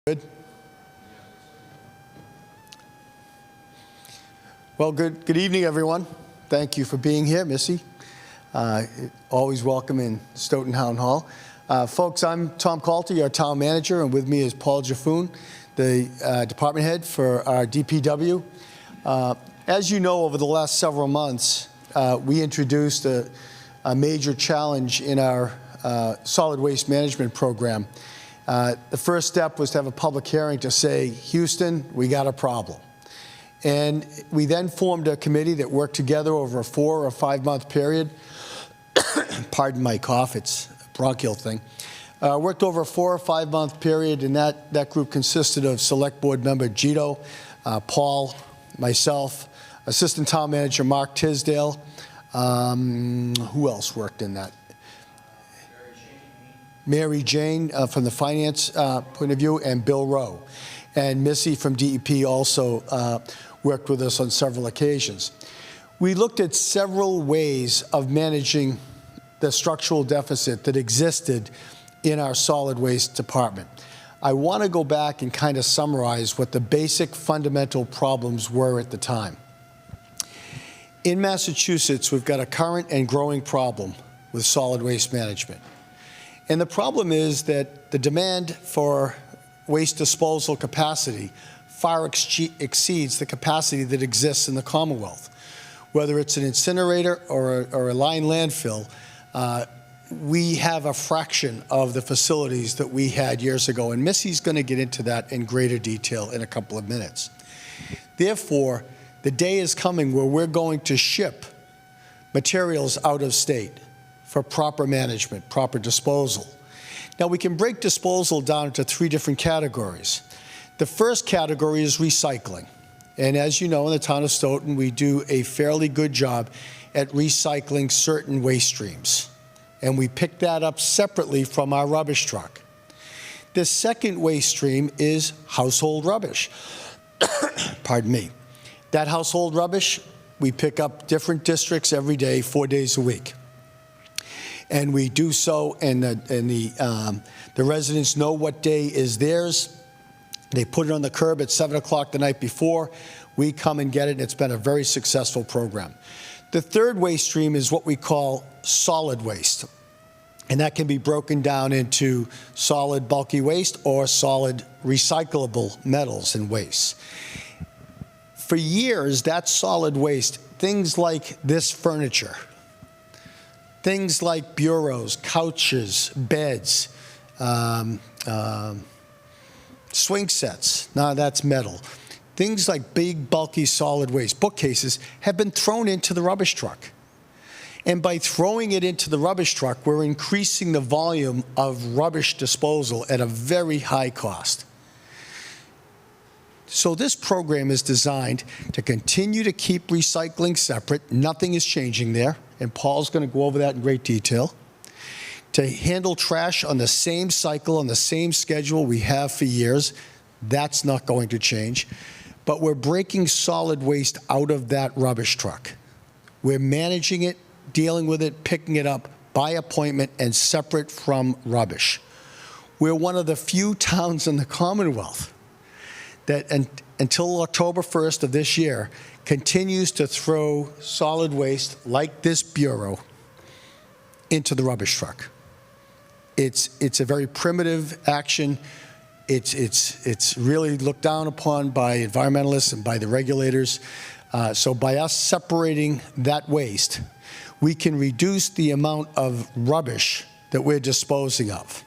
Good. Well, good evening, everyone. Thank you for being here, Missy. Always welcome in Stoughton Town Hall. Folks, I'm Tom Calter, your town manager, and with me is Paul Jaffoon, the department head for our DPW. As you know, over the last several months, we introduced a major challenge in our solid waste management program. The first step was to have a public hearing to say, Houston, we got a problem. And we then formed a committee that worked together over a 4 or 5 month period. Pardon my cough, it's a bronchial thing. Worked over a 4 or 5 month period, and that group consisted of select board member Gito, Paul, myself, assistant town manager Mark Tisdale. Who else worked in that? Mary Jane from the finance point of view, and Bill Rowe. And Missy from DEP also worked with us on several occasions. We looked at several ways of managing the structural deficit that existed in our solid waste department. I want to go back and kind of summarize what the basic fundamental problems were at the time. In Massachusetts, we've got a current and growing problem with solid waste management. And the problem is that the demand for waste disposal capacity far exceeds the capacity that exists in the Commonwealth. Whether it's an incinerator or a line landfill, we have a fraction of the facilities that we had years ago. And Missy's going to get into that in greater detail in a couple of minutes. Therefore, the day is coming where we're going to ship materials out of state for proper management, proper disposal. Now, we can break disposal down into 3 different categories. The first category is recycling. And as you know, in the town of Stoughton, we do a fairly good job at recycling certain waste streams. And we pick that up separately from our rubbish truck. The second waste stream is household rubbish. Pardon me. That household rubbish, we pick up different districts every day, 4 days a week. And we do so, and the residents know what day is theirs. They put it on the curb at 7 o'clock the night before. We come and get it, and it's been a very successful program. The third waste stream is what we call solid waste. And that can be broken down into solid bulky waste or solid recyclable metals and wastes. For years, that solid waste, things like this furniture, things like bureaus, couches, beds, swing sets, now that's metal. Things like big, bulky, solid waste, bookcases, have been thrown into the rubbish truck. And by throwing it into the rubbish truck, we're increasing the volume of rubbish disposal at a very high cost. So this program is designed to continue to keep recycling separate. Nothing is changing there, and Paul's going to go over that in great detail. To handle trash on the same cycle, on the same schedule we have for years, that's not going to change. But we're breaking solid waste out of that rubbish truck. We're managing it, dealing with it, picking it up by appointment and separate from rubbish. We're one of the few towns in the Commonwealth that until October 1st of this year continues to throw solid waste like this bureau into the rubbish truck. It's a very primitive action. It's really looked down upon by environmentalists and by the regulators. So by us separating that waste, we can reduce the amount of rubbish that we're disposing of.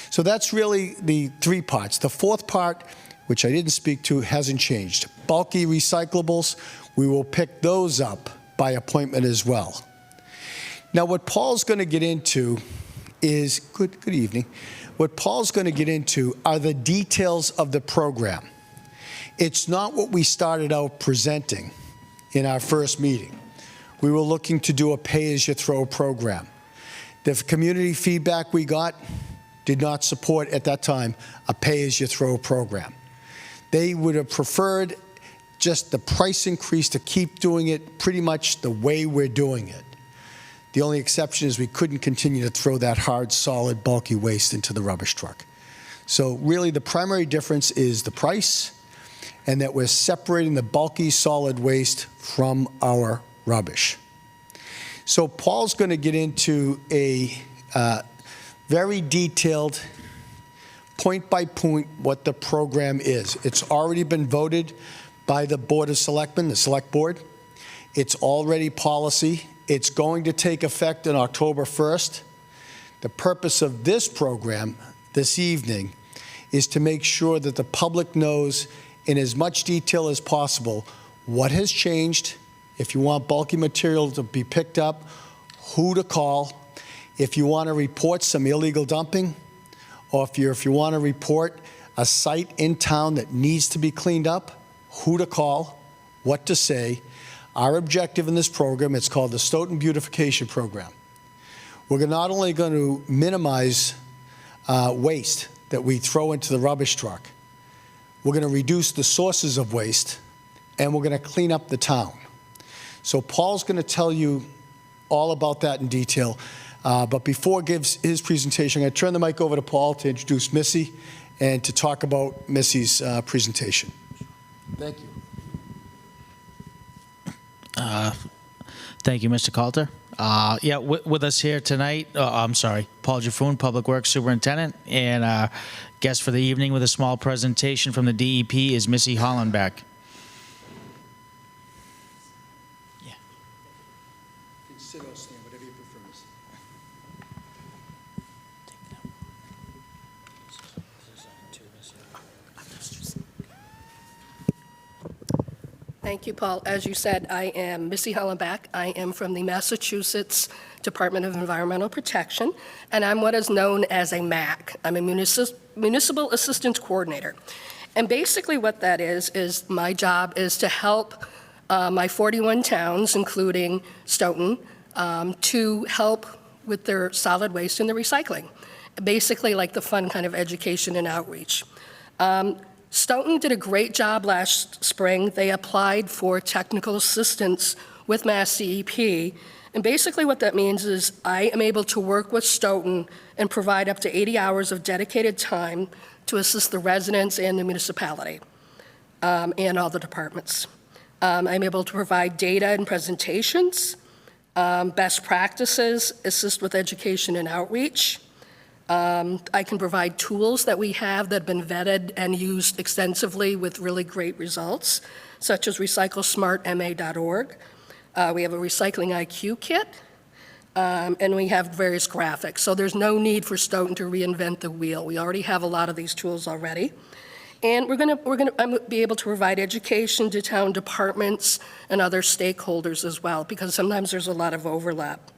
So that's really the 3 parts. The 4th part, which I didn't speak to, hasn't changed. Bulky recyclables, we will pick those up by appointment as well. Now, what Paul's going to get into is, good evening, what Paul's going to get into are the details of the program. It's not what we started out presenting in our first meeting. We were looking to do a pay-as-you-throw program. The community feedback we got did not support, at that time, a pay-as-you-throw program. They would have preferred just the price increase to keep doing it pretty much the way we're doing it. The only exception is we couldn't continue to throw that hard, solid, bulky waste into the rubbish truck. So really the primary difference is the price and that we're separating the bulky solid waste from our rubbish. So Paul's going to get into a very detailed, point by point, what the program is. It's already been voted by the Board of Selectmen, the Select Board. It's already policy. It's going to take effect on October 1st. The purpose of this program this evening is to make sure that the public knows in as much detail as possible what has changed, if you want bulky material to be picked up, who to call, if you want to report some illegal dumping, or if you want to report a site in town that needs to be cleaned up, who to call, what to say. Our objective in this program, it's called the Stoughton Beautification Program. We're not only going to minimize waste that we throw into the rubbish truck, we're going to reduce the sources of waste, and we're going to clean up the town. So Paul's going to tell you all about that in detail. But before he gives his presentation, I'm going to turn the mic over to Paul to introduce Missy and to talk about Missy's presentation. Thank you. Thank you, Mr. Coulter. Yeah, with us here tonight, Paul Jaffoon, Public Works Superintendent, and guest for the evening with a small presentation from the DEP is Missy Hollenbeck. Yeah. You can sit or stand, whatever you prefer, Missy. Thank you, Paul. As you said, I am Missy Hollenbeck. I am from the Massachusetts Department of Environmental Protection, and I'm what is known as a MAC. I'm a Municipal Assistance Coordinator. And basically what that is my job is to help my 41 towns, including Stoughton, to help with their solid waste and the recycling. Basically like the fun kind of education and outreach. Stoughton did a great job last spring. They applied for technical assistance with Mass DEP. And basically what that means is I am able to work with Stoughton and provide up to 80 hours of dedicated time to assist the residents and the municipality and all the departments. I'm able to provide data and presentations, best practices, assist with education and outreach. I can provide tools that we have that have been vetted and used extensively with really great results, such as recyclesmartma.org. We have a recycling IQ kit, and we have various graphics. So there's no need for Stoughton to reinvent the wheel. We already have a lot of these tools already. And we're gonna be able to provide education to town departments and other stakeholders as well, because sometimes there's a lot of overlap.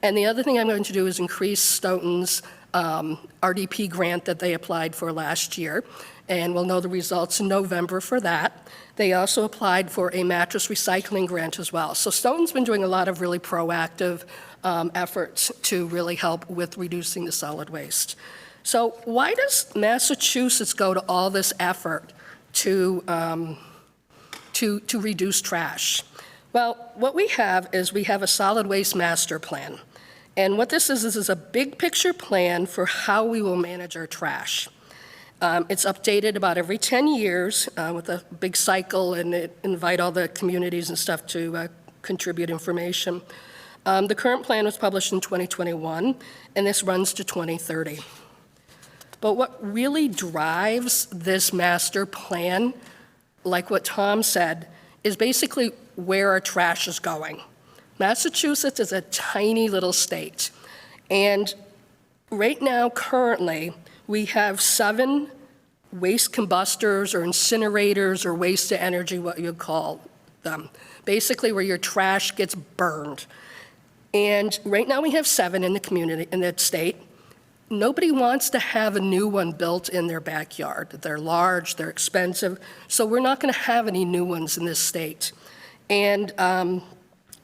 And the other thing I'm going to do is increase Stoughton's RDP grant that they applied for last year, and we'll know the results in November for that. They also applied for a mattress recycling grant as well. So Stoughton's been doing a lot of really proactive efforts to really help with reducing the solid waste. So why does Massachusetts go to all this effort to reduce trash? Well, what we have is we have a solid waste master plan. And what this is a big picture plan for how we will manage our trash. It's updated about every 10 years with a big cycle, and it invite all the communities and stuff to contribute information. The current plan was published in 2021, and this runs to 2030. But what really drives this master plan, like what Tom said, is basically where our trash is going. Massachusetts is a tiny little state, and right now, currently, we have 7 waste combustors or incinerators or waste to energy, what you'd call them, basically where your trash gets burned. And right now we have 7 in the community, in the state. Nobody wants to have a new one built in their backyard. They're large, they're expensive, so we're not gonna have any new ones in this state. And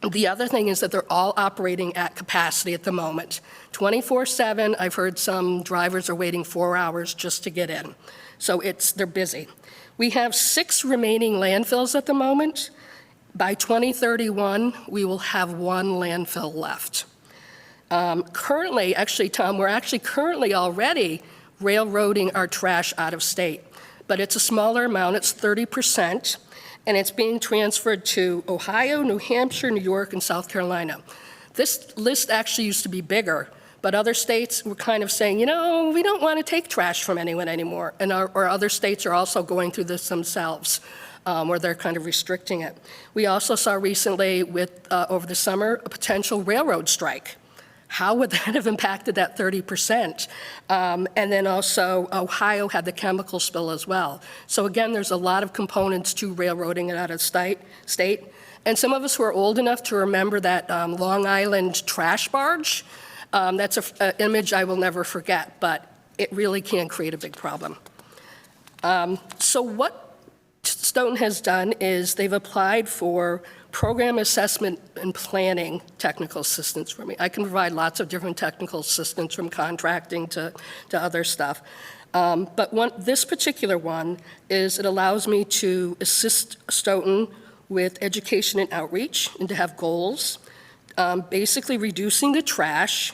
the other thing is that they're all operating at capacity at the moment. 24/7, I've heard some drivers are waiting 4 hours just to get in. So they're busy. We have 6 remaining landfills at the moment. By 2031, we will have 1 landfill left. Currently, actually, Tom, we're actually currently already railroading our trash out of state. But it's a smaller amount, it's 30%, and it's being transferred to Ohio, New Hampshire, New York, and South Carolina. This list actually used to be bigger, but other states were kind of saying, you know, we don't want to take trash from anyone anymore. And or other states are also going through this themselves, where they're kind of restricting it. We also saw recently over the summer, a potential railroad strike. How would that have impacted that 30%? And then also Ohio had the chemical spill as well. So again, there's a lot of components to railroading it out of state. And some of us who are old enough to remember that Long Island trash barge, that's an image I will never forget, but it really can create a big problem. So what Stoughton has done is they've applied for program assessment and planning technical assistance for me. I can provide lots of different technical assistance from contracting to other stuff. But this particular one is it allows me to assist Stoughton with education and outreach and to have goals, basically reducing the trash,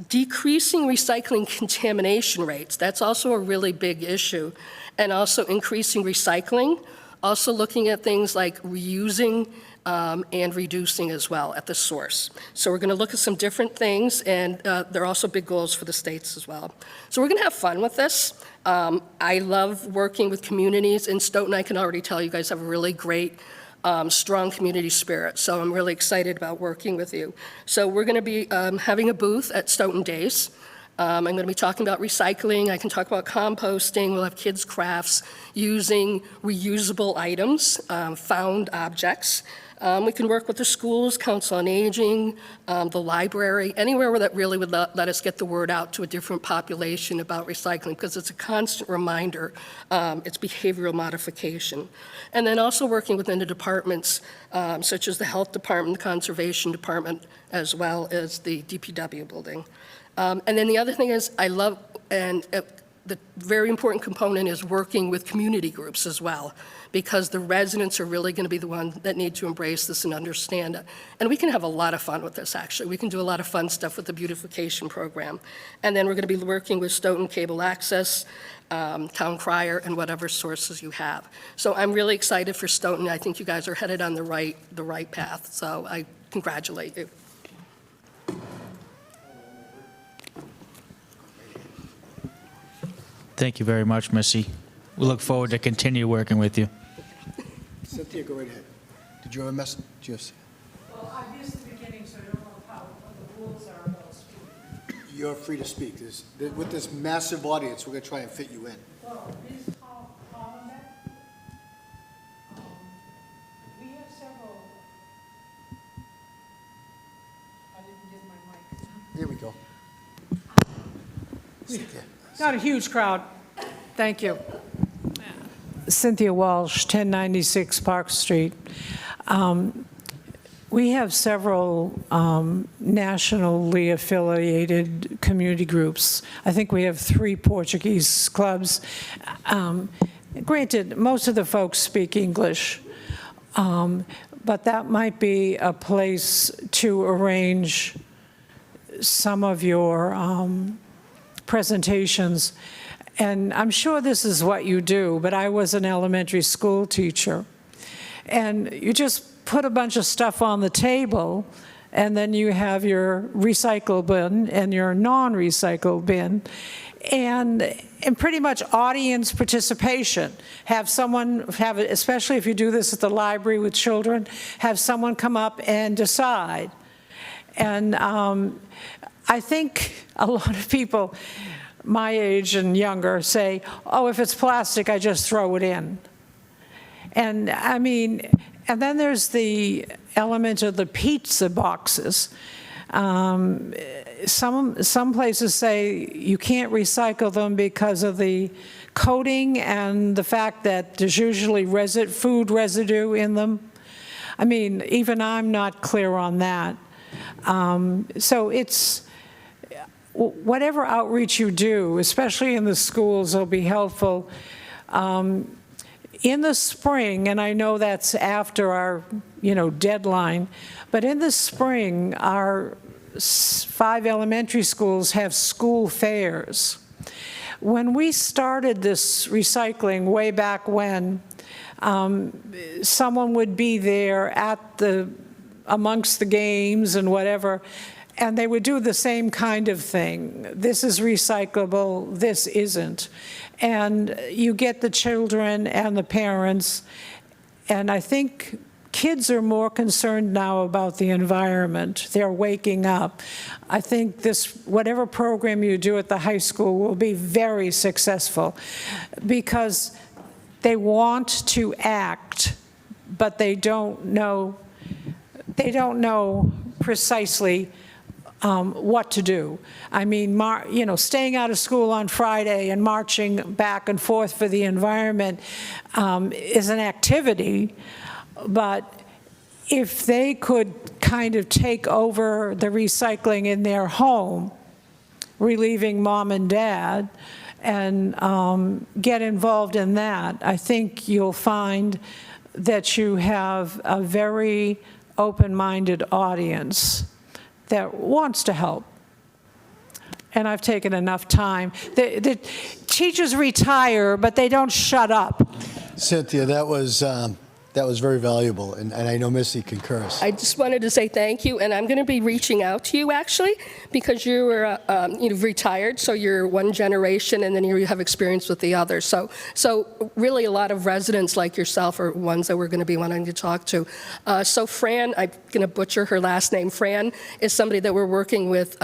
decreasing recycling contamination rates. That's also a really big issue. And also increasing recycling, also looking at things like reusing and reducing as well at the source. So we're going to look at some different things, and there are also big goals for the states as well. So we're going to have fun with this. I love working with communities in Stoughton. I can already tell you guys have a really great, strong community spirit. So I'm really excited about working with you. So we're going to be having a booth at Stoughton Days. I'm going to be talking about recycling. I can talk about composting. We'll have kids' crafts using reusable items, found objects. We can work with the schools, Council on Aging, the library, anywhere where that really would let us get the word out to a different population about recycling, because it's a constant reminder. It's behavioral modification. And then also working within the departments, such as the Health Department, the Conservation Department, as well as the DPW building. And then the other thing is I love, and the very important component is working with community groups as well, because the residents are really going to be the ones that need to embrace this and understand it. And we can have a lot of fun with this, actually. We can do a lot of fun stuff with the beautification program. And then we're going to be working with Stoughton Cable Access, Town Crier, and whatever sources you have. So I'm really excited for Stoughton. I think you guys are headed on the right path. So I congratulate you. Thank you very much, Missy. We look forward to continue working with you. Cynthia, go right ahead. Did you have a message? Yes. Well, I missed the beginning, so I don't know what the rules are about speaking. You're free to speak. With this massive audience, we're going to try and fit you in. Well, Ms. Hollenbeck, we have several, I didn't give my mic. Here we go. Cynthia. Not a huge crowd. Thank you. Cynthia Walsh, 1096 Park Street. We have several nationally affiliated community groups. I think we have 3 Portuguese clubs. Granted, most of the folks speak English, but that might be a place to arrange some of your presentations. And I'm sure this is what you do, but I was an elementary school teacher. And you just put a bunch of stuff on the table, and then you have your recycle bin and your non-recycle bin, and pretty much audience participation. Have someone, especially if you do this at the library with children, have someone come up and decide. And I think a lot of people my age and younger say, oh, if it's plastic, I just throw it in. And I mean, and then there's the element of the pizza boxes. Some places say you can't recycle them because of the coating and the fact that there's usually food residue in them. I mean, even I'm not clear on that. So it's, whatever outreach you do, especially in the schools, will be helpful. In the spring, and I know that's after our, deadline, but in the spring, our 5 elementary schools have school fairs When we started this recycling way back when, someone would be there amongst the games and whatever, and they would do the same kind of thing. This is recyclable, this isn't. And you get the children and the parents, and I think kids are more concerned now about the environment. They're waking up. I think whatever program you do at the high school will be very successful because they want to act, but they don't know precisely what to do. I mean, staying out of school on Friday and marching back and forth for the environment is an activity, but if they could kind of take over the recycling in their home, relieving mom and dad, and get involved in that, I think you'll find that you have a very open-minded audience that wants to help. And I've taken enough time. The teachers retire, but they don't shut up. Cynthia, that was very valuable, and I know Missy concurs. I just wanted to say thank you, and I'm going to be reaching out to you, actually, because you were, you've retired, so you're one generation, and then you have experience with the other. So really a lot of residents like yourself are ones that we're going to be wanting to talk to. So Fran, I'm going to butcher her last name. Fran is somebody that we're working with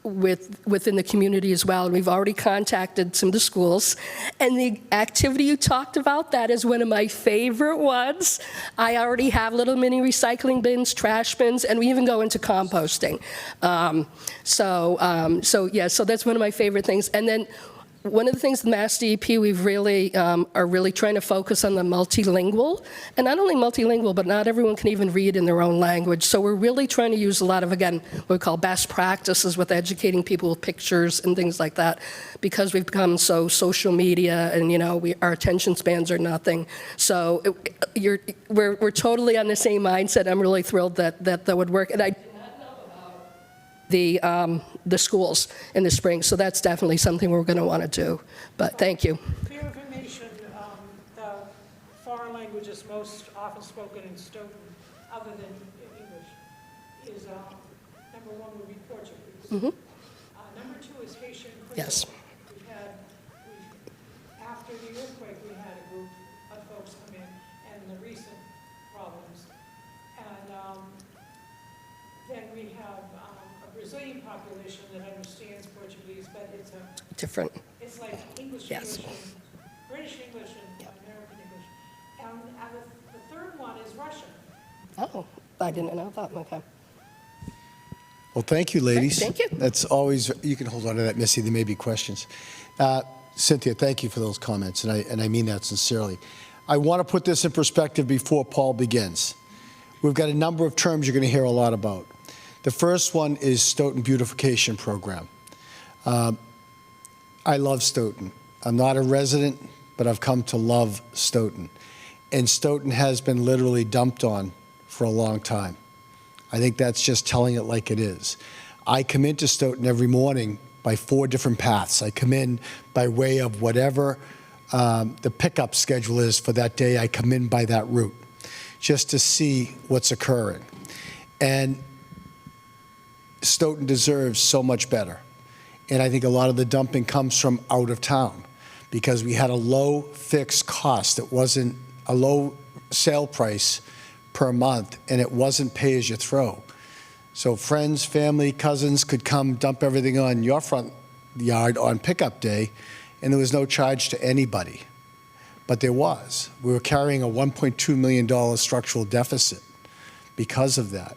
within the community as well. And we've already contacted some of the schools. And the activity you talked about, that is one of my favorite ones. I already have little mini recycling bins, trash bins, and we even go into composting. So that's one of my favorite things. And then one of the things, the Mass DEP, we've really are really trying to focus on the multilingual, and not only multilingual, but not everyone can even read in their own language. So we're really trying to use a lot of, again, what we call best practices with educating people with pictures and things like that, because we've become so social media, and our attention spans are nothing. So we're totally on the same mindset. I'm really thrilled that would work, and I did not know about the schools in the spring, so that's definitely something we're going to want to do. But thank you. For your information, the foreign languages most often spoken in Stoughton, other than English, is number one would be Portuguese. Mm-hmm. Number two is Haitian. Yes. After the earthquake, we had a group of folks come in, and the recent problems, and then we have a Brazilian population that understands Portuguese, but it's Different. It's like English, Yes. English, and British English, and American English. And the third one is Russian. Oh, I didn't know that. Okay. Well, thank you, ladies. Thank you. That's always, you can hold on to that, Missy. There may be questions. Cynthia, thank you for those comments, and I mean that sincerely. I want to put this in perspective before Paul begins. We've got a number of terms you're going to hear a lot about. The first one is Stoughton Beautification Program. I love Stoughton. I'm not a resident, but I've come to love Stoughton. And Stoughton has been literally dumped on for a long time. I think that's just telling it like it is. I come into Stoughton every morning by 4 different paths. I come in by way of whatever the pickup schedule is for that day. I come in by that route just to see what's occurring. And Stoughton deserves so much better. And I think a lot of the dumping comes from out of town because we had a low fixed cost. It wasn't a low sale price per month, and it wasn't pay as you throw. So friends, family, cousins could come dump everything on your front yard on pickup day, and there was no charge to anybody. But there was. We were carrying a $1.2 million structural deficit because of that.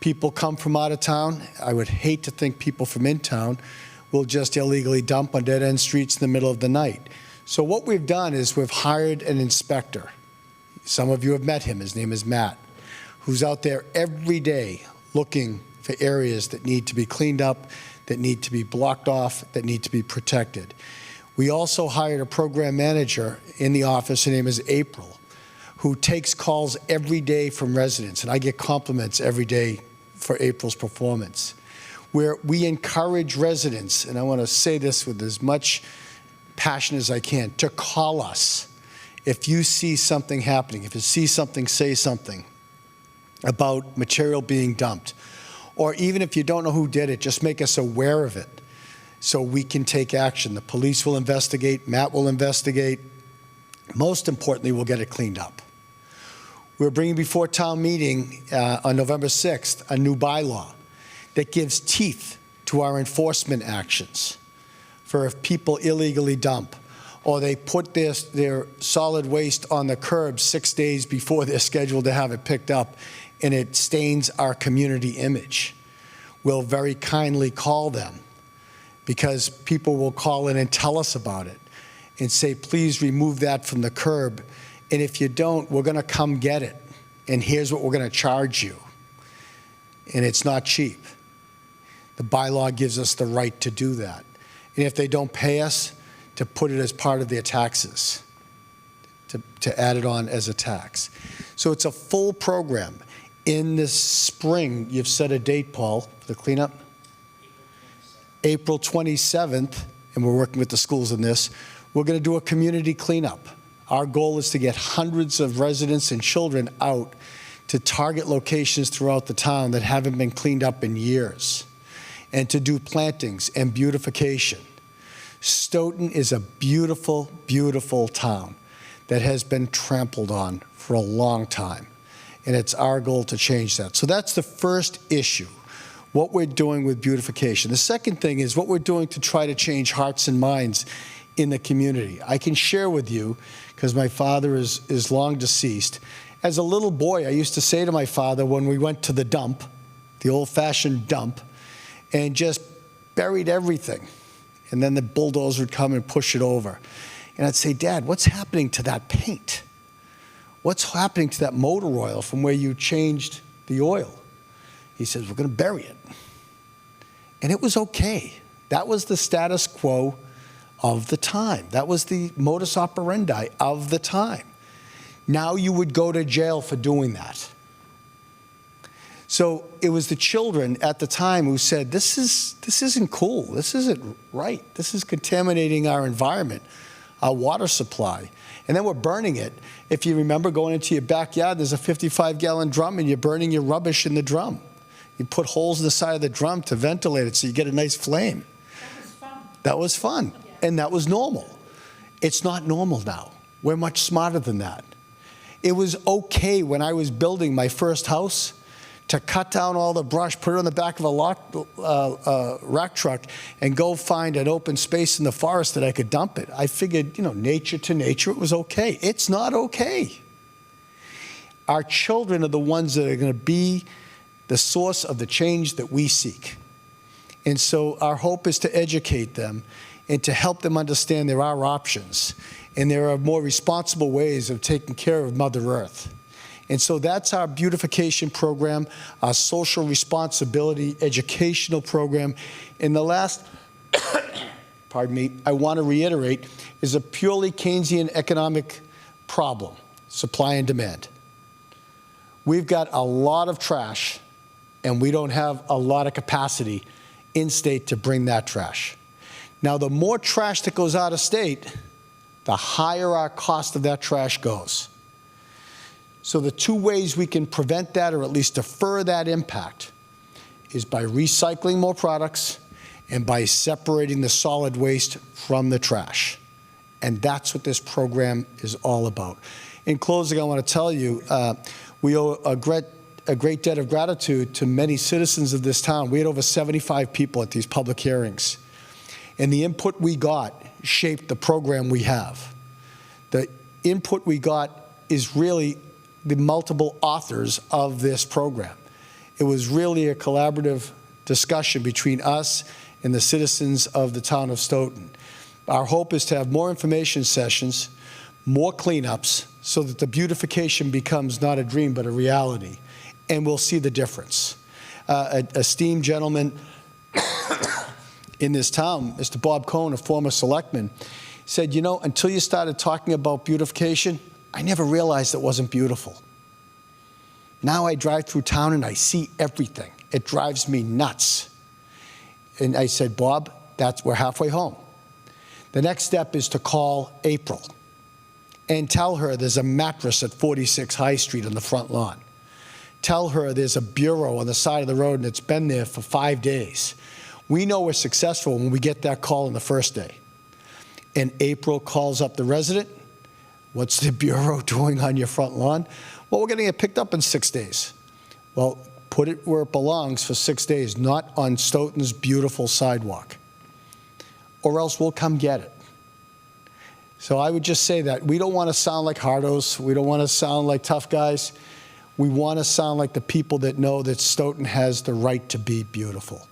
People come from out of town. I would hate to think people from in town will just illegally dump on dead-end streets in the middle of the night. So what we've done is we've hired an inspector. Some of you have met him. His name is Matt, who's out there every day looking for areas that need to be cleaned up, that need to be blocked off, that need to be protected. We also hired a program manager in the office. Her name is April, who takes calls every day from residents, and I get compliments every day for April's performance. where we encourage residents, and I want to say this with as much passion as I can, to call us if you see something happening. If you see something, say something about material being dumped. Or even if you don't know who did it, just make us aware of it so we can take action. The police will investigate, Matt will investigate. Most importantly, we'll get it cleaned up. We're bringing before town meeting on November 6th a new bylaw that gives teeth to our enforcement actions for if people illegally dump or they put their solid waste on the curb 6 days before they're scheduled to have it picked up, and it stains our community image. We'll very kindly call them, because people will call in and tell us about it and say, please remove that from the curb. And if you don't, we're going to come get it. And here's what we're going to charge you. And it's not cheap. The bylaw gives us the right to do that. And if they don't pay us, to put it as part of their taxes, to add it on as a tax. So it's a full program. In this spring, you've set a date, Paul, for the cleanup? April 27th, and we're working with the schools on this, we're going to do a community cleanup. Our goal is to get hundreds of residents and children out to target locations throughout the town that haven't been cleaned up in years, and to do plantings and beautification. Stoughton is a beautiful, beautiful town that has been trampled on for a long time, and it's our goal to change that. So that's the first issue, what we're doing with beautification. The second thing is what we're doing to try to change hearts and minds in the community. I can share with you, because my father is long deceased. As a little boy, I used to say to my father when we went to the dump, the old-fashioned dump, and just buried everything. And then the bulldozer would come and push it over. And I'd say, Dad, what's happening to that paint? What's happening to that motor oil from where you changed the oil? He says, we're going to bury it. And it was okay. That was the status quo of the time. That was the modus operandi of the time. Now you would go to jail for doing that. So it was the children at the time who said, this isn't cool. This isn't right. This is contaminating our environment, our water supply. And then we're burning it. If you remember going into your backyard, there's a 55-gallon drum and you're burning your rubbish in the drum. You put holes in the side of the drum to ventilate it so you get a nice flame. That was fun. That was fun. And that was normal. It's not normal now. We're much smarter than that. It was okay when I was building my first house to cut down all the brush, put it on the back of a rack truck, and go find an open space in the forest that I could dump it. I figured, nature to nature, it was okay. It's not okay. Our children are the ones that are going to be the source of the change that we seek. And so our hope is to educate them and to help them understand there are options and there are more responsible ways of taking care of Mother Earth. And so that's our beautification program, our social responsibility educational program. And the last, pardon me, I want to reiterate, is a purely Keynesian economic problem, supply and demand. We've got a lot of trash, and we don't have a lot of capacity in state to bring that trash. Now, the more trash that goes out of state, the higher our cost of that trash goes. So the two ways we can prevent that, or at least defer that impact, is by recycling more products and by separating the solid waste from the trash. And that's what this program is all about. In closing, I want to tell you, we owe a great debt of gratitude to many citizens of this town. We had over 75 people at these public hearings. And the input we got shaped the program we have. The input we got is really the multiple authors of this program. It was really a collaborative discussion between us and the citizens of the town of Stoughton. Our hope is to have more information sessions, more cleanups, so that the beautification becomes not a dream but a reality, and we'll see the difference. An esteemed gentleman in this town, Mr. Bob Cohn, a former selectman, said, until you started talking about beautification, I never realized it wasn't beautiful. Now I drive through town and I see everything. It drives me nuts. And I said, Bob, we're halfway home. The next step is to call April and tell her there's a mattress at 46 High Street on the front lawn. Tell her there's a bureau on the side of the road and it's been there for 5 days. We know we're successful when we get that call on the first day. And April calls up the resident. What's the bureau doing on your front lawn? Well, we're going to get picked up in 6 days. Well, put it where it belongs for 6 days, not on Stoughton's beautiful sidewalk. Or else we'll come get it. So I would just say that we don't want to sound like hardos. We don't want to sound like tough guys. We want to sound like the people that know that Stoughton has the right to be beautiful.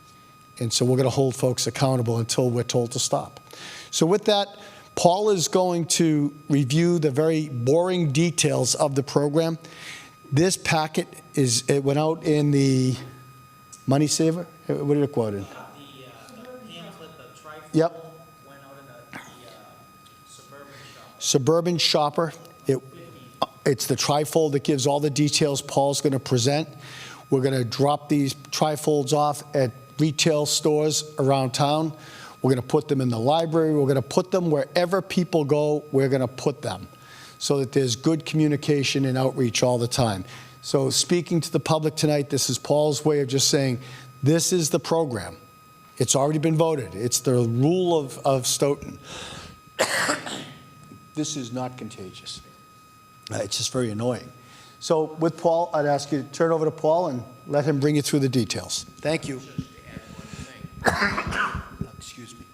And so we're going to hold folks accountable until we're told to stop. So with that, Paul is going to review the very boring details of the program. This packet it went out in the Money Saver? What did it go out in? The pamphlet, the trifold, Yep. went out in the Suburban Shopper. It's the trifold that gives all the details Paul's going to present. We're going to drop these trifolds off at retail stores around town. We're going to put them in the library. We're going to put them wherever people go. We're going to put them so that there's good communication and outreach all the time. So speaking to the public tonight, this is Paul's way of just saying, this is the program. It's already been voted. It's the rule of Stoughton. This is not contagious. It's just very annoying. So with Paul, I'd ask you to turn over to Paul and let him bring you through the details. Thank you. Excuse me.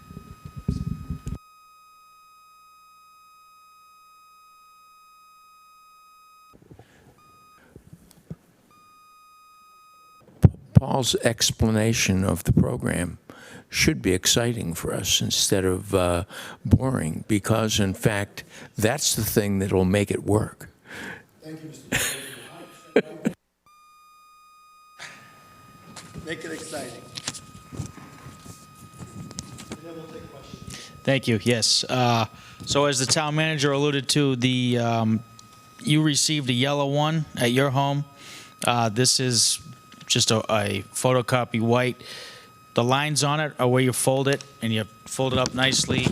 Paul's explanation of the program should be exciting for us instead of boring, because, in fact, that's the thing that will make it work. Thank you, Mr. President. Make it exciting. And then we'll take questions. Thank you. Yes. So as the town manager alluded to, you received a yellow one at your home. This is just a photocopy white. The lines on it are where you fold it, and you fold it up nicely.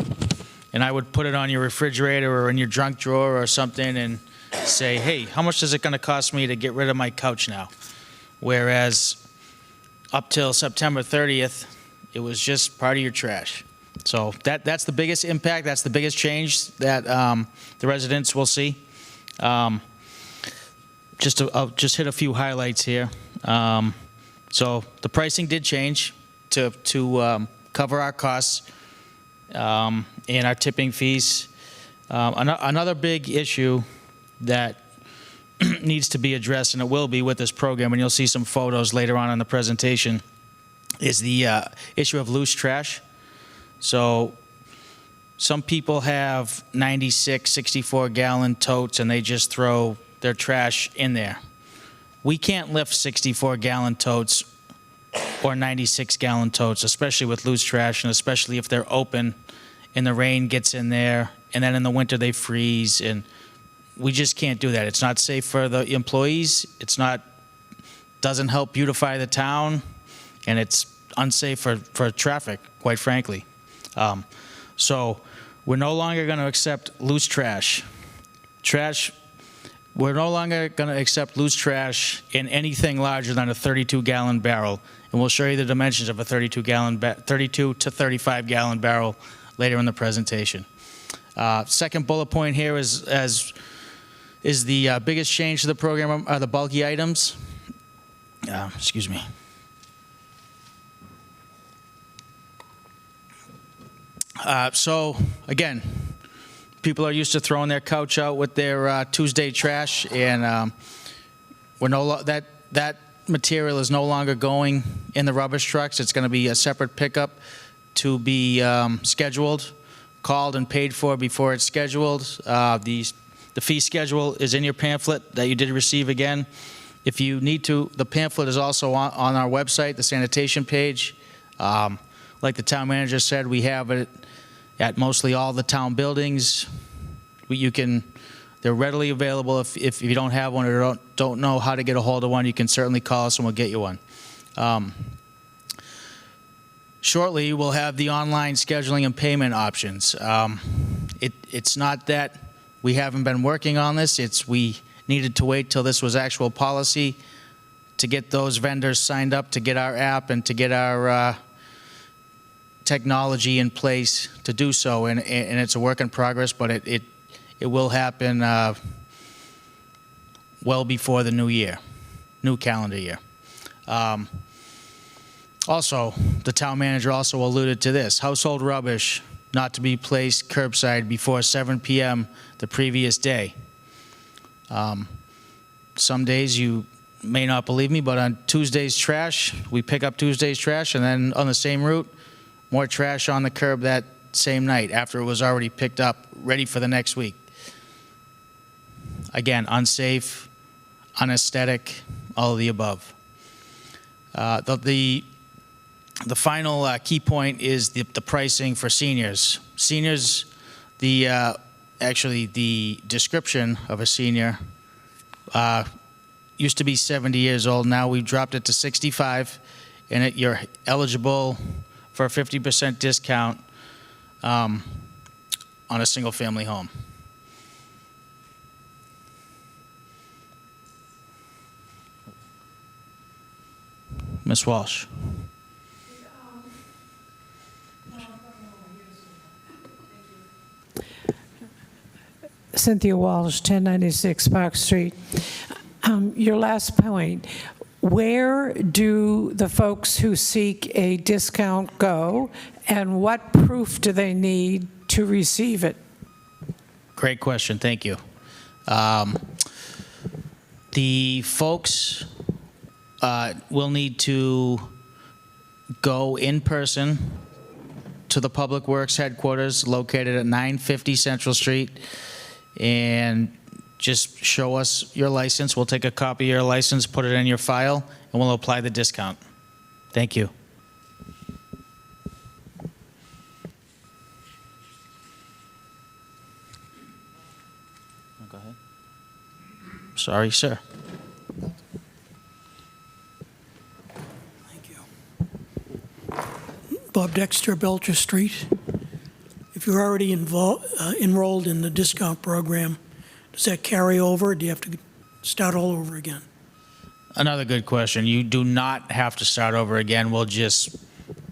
And I would put it on your refrigerator or in your junk drawer or something and say, hey, how much is it going to cost me to get rid of my couch now? Whereas up till September 30th, it was just part of your trash. So that's the biggest impact. That's the biggest change that the residents will see. I'll just hit a few highlights here. So the pricing did change to cover our costs and our tipping fees. Another big issue that needs to be addressed, and it will be with this program, and you'll see some photos later on in the presentation, is the issue of loose trash. So some people have 96, 64-gallon totes, and they just throw their trash in there. We can't lift 64-gallon totes or 96-gallon totes, especially with loose trash, and especially if they're open and the rain gets in there, and then in the winter they freeze, and we just can't do that. It's not safe for the employees. Doesn't help beautify the town, and it's unsafe for traffic, quite frankly. So we're no longer going to accept loose trash. We're no longer going to accept loose trash in anything larger than a 32-gallon barrel, and we'll show you the dimensions of a 32 to 35-gallon barrel later in the presentation. Second bullet point here is the biggest change to the program are the bulky items. Excuse me. So again, people are used to throwing their couch out with their Tuesday trash, and that material is no longer going in the rubbish trucks. It's going to be a separate pickup to be scheduled, called, and paid for before it's scheduled. The fee schedule is in your pamphlet that you did receive again. If you need to, the pamphlet is also on our website, the sanitation page. Like the town manager said, we have it at mostly all the town buildings. They're readily available. If you don't have one or don't know how to get a hold of one, you can certainly call us and we'll get you one. shortly, we'll have the online scheduling and payment options. It's not that we haven't been working on this, it's we needed to wait till this was actual policy to get those vendors signed up, to get our app, and to get our technology in place to do so. And it's a work in progress, but it will happen well before the new calendar year. Also, the town manager also alluded to this: household rubbish not to be placed curbside before 7 p.m. the previous day. Some days you may not believe me, but on Tuesday's trash, we pick up Tuesday's trash, and then on the same route, more trash on the curb that same night after it was already picked up, ready for the next week. Again, unsafe, unaesthetic, all of the above. The final key point is the pricing for seniors. Seniors, actually the description of a senior used to be 70 years old. Now we've dropped it to 65, and you're eligible for a 50% discount on a single-family home. Ms. Walsh. Cynthia Walsh, 1096 Park Street. Your last point, where do the folks who seek a discount go, and what proof do they need to receive it? Great question, thank you. The folks will need to go in person to the Public Works headquarters located at 950 Central Street, and just show us your license. We'll take a copy of your license, put it in your file, and we'll apply the discount. Thank you. Go ahead. Sorry, sir. Thank you. Bob Dexter, Belcher Street. If you're already enrolled in the discount program, does that carry over, or do you have to start all over again? Another good question. You do not have to start over again. We'll just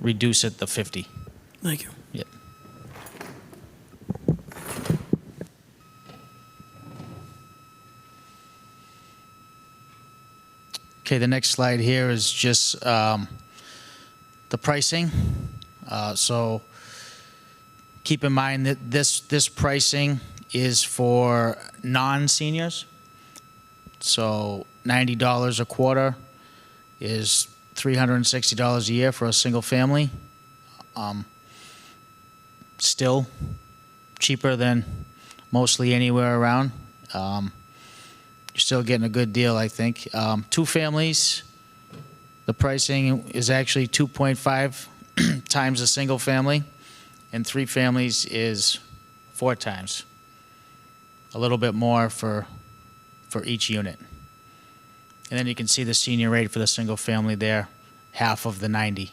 reduce it to 50. Thank you. Yep. Okay, the next slide here is just the pricing. So keep in mind that this pricing is for non-seniors. So $90 a quarter is $360 a year for a single family. Still cheaper than mostly anywhere around. You're still getting a good deal, I think. 2 families, the pricing is actually 2.5 times a single family, and 3 families is 4 times. A little bit more for each unit. And then you can see the senior rate for the single family there, half of the 90.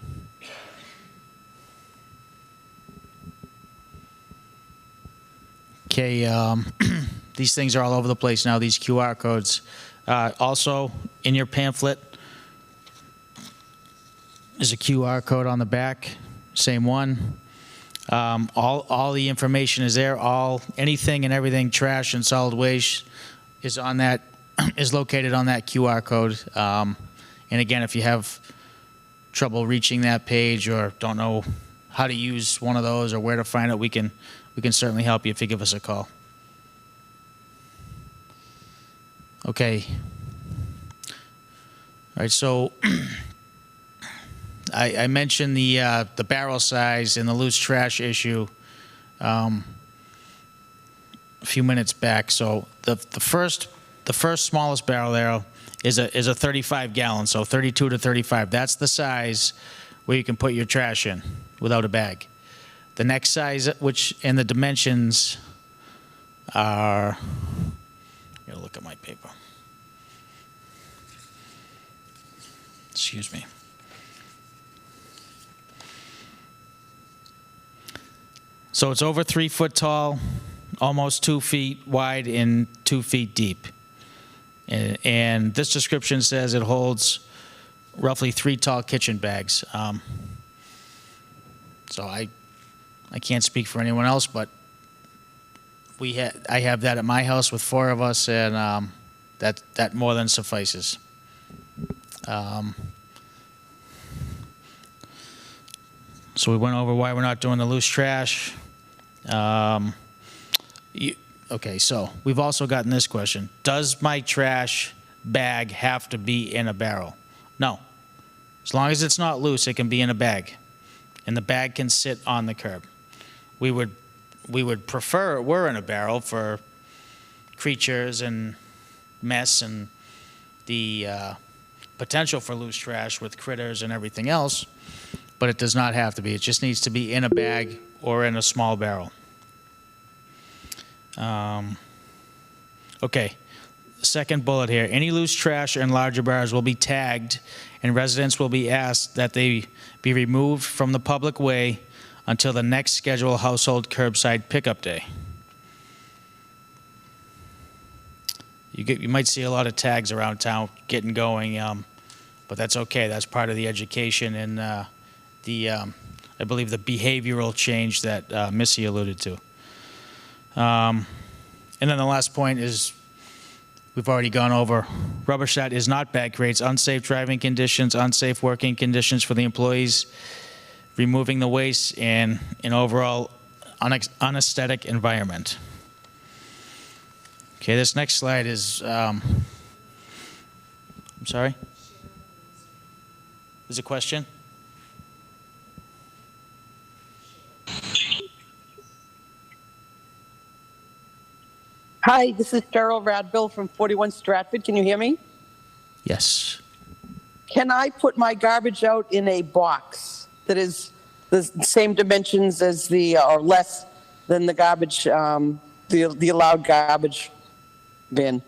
Okay, these things are all over the place now, these QR codes. Also, in your pamphlet, there's a QR code on the back, same one. All the information is there. Anything and everything, trash and solid waste, is on that, is located on that QR code. And again, if you have trouble reaching that page or don't know how to use one of those or where to find it, we can certainly help you if you give us a call. Okay. All right, so I mentioned the barrel size and the loose trash issue a few minutes back. So the first smallest barrel there is a 35 gallon, so 32 to 35. That's the size where you can put your trash in without a bag. The next size, which and the dimensions are, I gotta look at my paper. Excuse me. So it's over 3 foot tall, almost 2 feet wide, and 2 feet deep. And this description says it holds roughly 3 tall kitchen bags. So I can't speak for anyone else, but I have that at my house with 4 of us, and that more than suffices. So we went over why we're not doing the loose trash. Okay, so we've also gotten this question. Does my trash bag have to be in a barrel? No. As long as it's not loose, it can be in a bag. And the bag can sit on the curb. We would prefer it were in a barrel for creatures and mess and the potential for loose trash with critters and everything else, but it does not have to be. It just needs to be in a bag or in a small barrel. Okay, second bullet here. Any loose trash in larger barrels will be tagged, and residents will be asked that they be removed from the public way until the next scheduled household curbside pickup day. You might see a lot of tags around town getting going, but that's okay. That's part of the education and I believe the behavioral change that Missy alluded to. And then the last point is, we've already gone over, rubbish that is not bag crates, unsafe driving conditions, unsafe working conditions for the employees, removing the waste, and an overall unaesthetic environment. Okay, this next slide is, I'm sorry? There's a question? Hi, this is Cheryl Radbill from 41 Stratford. Can you hear me? Yes. Can I put my garbage out in a box that is the same dimensions as or less than the garbage, the allowed garbage bin?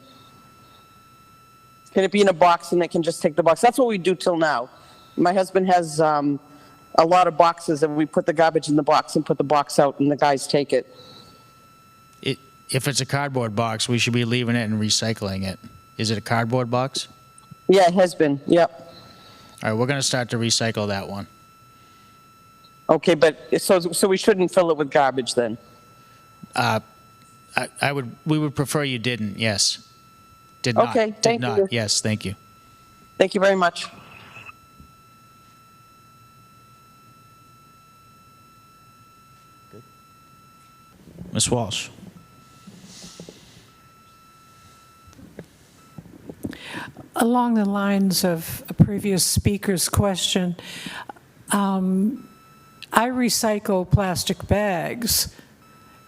Can it be in a box and they can just take the box? That's what we do till now. My husband has a lot of boxes, and we put the garbage in the box and put the box out, and the guys take it. If it's a cardboard box, we should be leaving it and recycling it. Is it a cardboard box? Yeah, it has been. Yep. All right, we're going to start to recycle that one. Okay, but so we shouldn't fill it with garbage then? We would prefer you didn't, yes. Did not. Okay, thank Did not, you. yes, thank you. Thank you very much. Ms. Walsh. Along the lines of a previous speaker's question, I recycle plastic bags.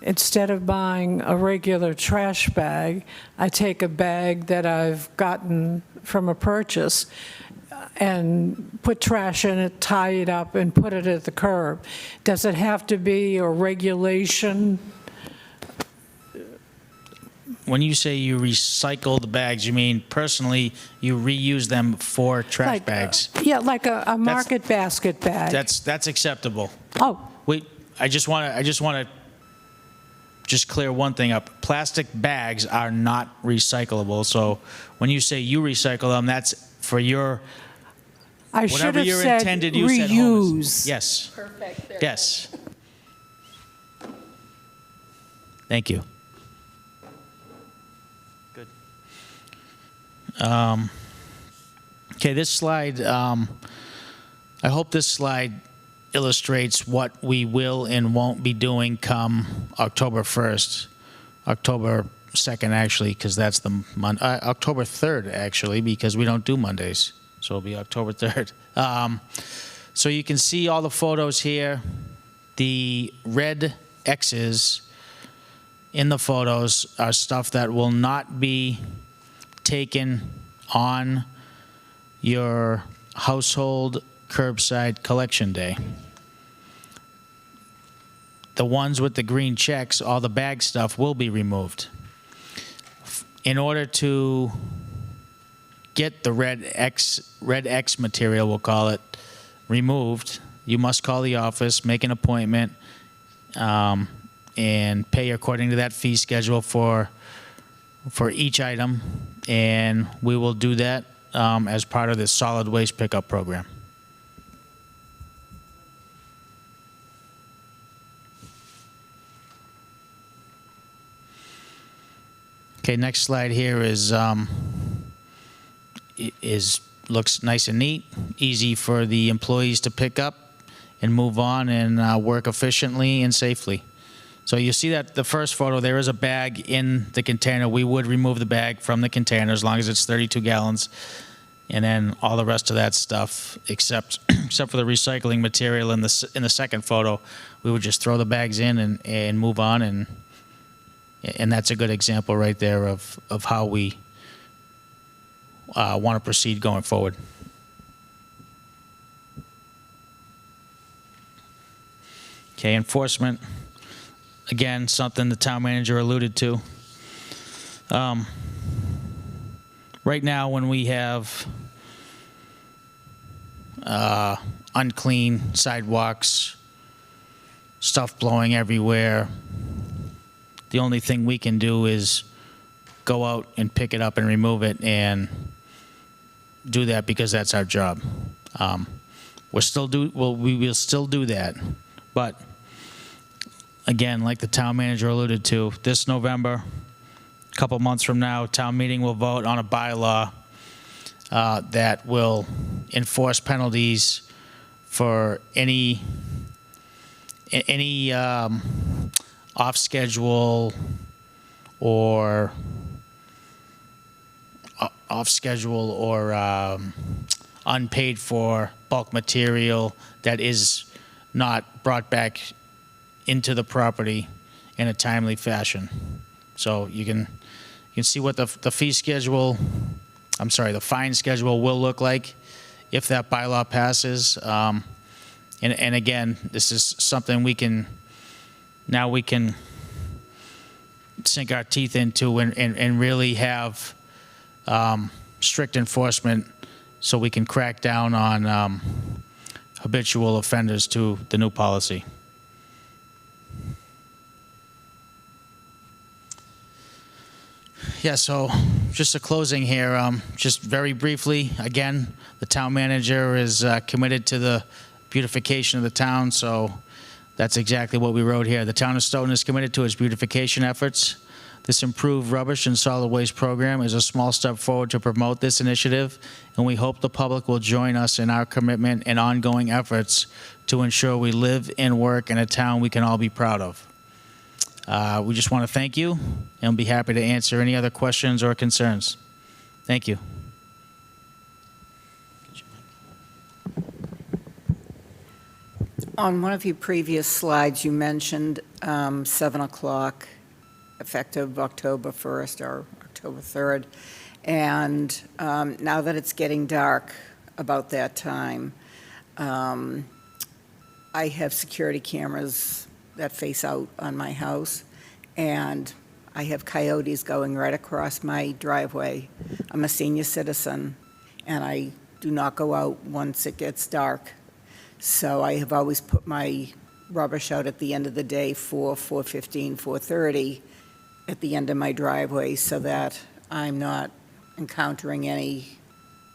Instead of buying a regular trash bag, I take a bag that I've gotten from a purchase and put trash in it, tie it up, and put it at the curb. Does it have to be a regulation? When you say you recycle the bags, you mean personally you reuse them for trash bags? Yeah, like a market basket bag. That's acceptable. Oh, I just want to clear one thing up. Plastic bags are not recyclable. So when you say you recycle them, that's for your I should whatever have your said intended use at home is. reuse. Yes. Perfect. There. Yes. Thank you. Good. Okay, this slide, I hope this slide illustrates what we will and won't be doing come October 1st, October 2nd actually, because that's the October 3rd actually, because we don't do Mondays, so it'll be October 3rd. So you can see all the photos here. The red X's in the photos are stuff that will not be taken on your household curbside collection day. The ones with the green checks, all the bag stuff will be removed. In order to get the red X material, we'll call it, removed, you must call the office, make an appointment, and pay according to that fee schedule for each item, and we will do that as part of this solid waste pickup program. Okay, next slide here looks nice and neat, easy for the employees to pick up and move on and work efficiently and safely. So you see that the first photo, there is a bag in the container. We would remove the bag from the container as long as it's 32 gallons. And then all the rest of that stuff, except for the recycling material in the second photo, we would just throw the bags in and move on. And that's a good example right there of how we want to proceed going forward. Okay, enforcement. Again, something the town manager alluded to. Right now, when we have unclean sidewalks, stuff blowing everywhere, the only thing we can do is go out and pick it up and remove it and do that because that's our job. We will still do that, but again, like the town manager alluded to, this November, a couple months from now, town meeting will vote on a bylaw that will enforce penalties for any off-schedule or unpaid for bulk material that is not brought back into the property in a timely fashion. So you can see what the fee schedule, the fine schedule will look like if that bylaw passes. And again, this is something we can sink our teeth into and really have strict enforcement so we can crack down on habitual offenders to the new policy. Yeah, so just a closing here, just very briefly, again, the town manager is committed to the beautification of the town, so that's exactly what we wrote here. The town of Stoughton is committed to its beautification efforts. This improved rubbish and solid waste program is a small step forward to promote this initiative, and we hope the public will join us in our commitment and ongoing efforts to ensure we live and work in a town we can all be proud of. We just want to thank you and be happy to answer any other questions or concerns. Thank you. On one of your previous slides, you mentioned 7 o'clock, effective October 1st or October 3rd. And now that it's getting dark about that time, I have security cameras that face out on my house, and I have coyotes going right across my driveway. I'm a senior citizen, and I do not go out once it gets dark. So I have always put my rubbish out at the end of the day, 4:15, 4:30, at the end of my driveway, so that I'm not encountering any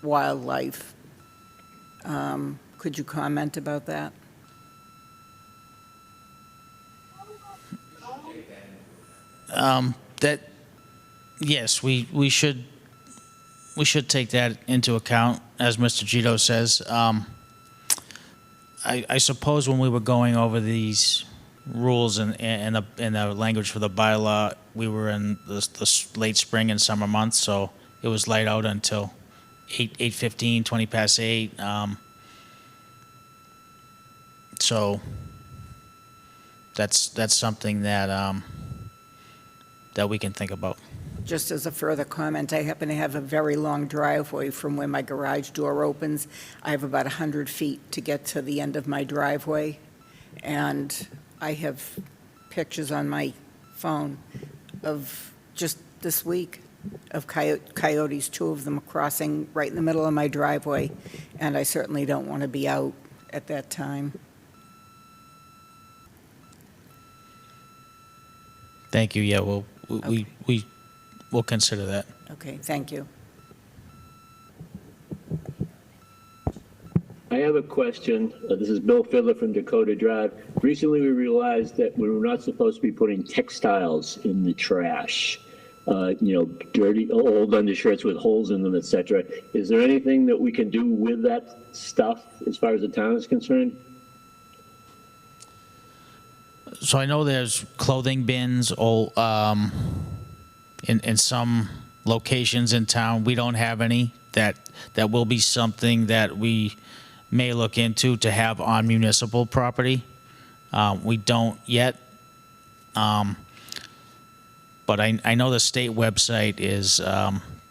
wildlife. Could you comment about that? Yes, we should take that into account, as Mr. Gito says. I suppose when we were going over these rules and the language for the bylaw, we were in the late spring and summer months, so it was light out until 8:15, 20 past 8. So that's something that we can think about. Just as a further comment, I happen to have a very long driveway from where my garage door opens. I have about 100 feet to get to the end of my driveway, and I have pictures on my phone of just this week of coyotes, 2 of them crossing right in the middle of my driveway, and I certainly don't want to be out at that time. Thank you. Yeah, we'll consider that. Okay, thank you. I have a question. This is Bill Fiddler from Dakota Drive. Recently, we realized that we were not supposed to be putting textiles in the trash. Dirty, old undershirts with holes in them, etc. Is there anything that we can do with that stuff as far as the town is concerned? So I know there's clothing bins in some locations in town. We don't have any. That will be something that we may look into to have on municipal property. We don't yet. But I know the state website is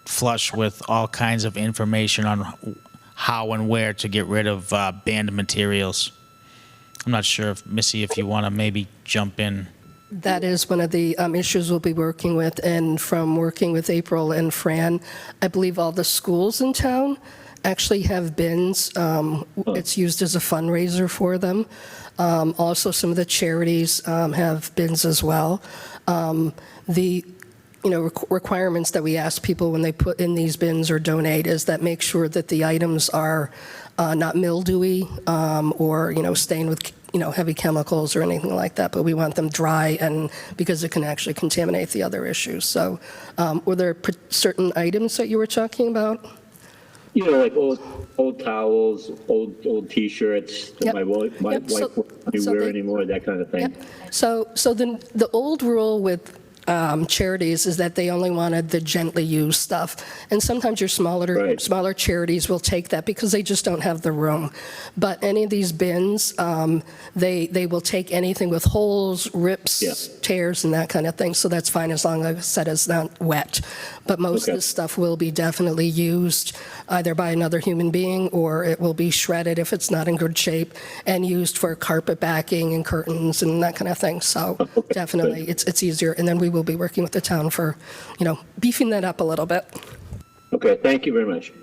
flush with all kinds of information on how and where to get rid of banned materials. I'm not sure if, Missy, if you want to maybe jump in. That is one of the issues we'll be working with, and from working with April and Fran, I believe all the schools in town actually have bins. It's used as a fundraiser for them. Also, some of the charities have bins as well. The requirements that we ask people when they put in these bins or donate is that make sure that the items are not mildewy or stained with heavy chemicals or anything like that, but we want them dry, and because it can actually contaminate the other issues. So were there certain items that you were talking about? Like old towels, old T-shirts that Yep. my wife won't wear anymore, that kind of thing. Yep. So the old rule with charities is that they only wanted the gently used stuff, and sometimes your Right. smaller charities will take that because they just don't have the room. But any of these bins, they will take anything with holes, rips, Yeah. tears, and that kind of thing. So that's fine as long as I said it's not wet. But most of Okay. this stuff will be definitely used either by another human being, or it will be shredded if it's not in good shape and used for carpet backing and curtains and that kind of thing. So Okay, definitely, it's easier. And then we will be working with the town for, beefing that up a little bit. Okay, thank you very much.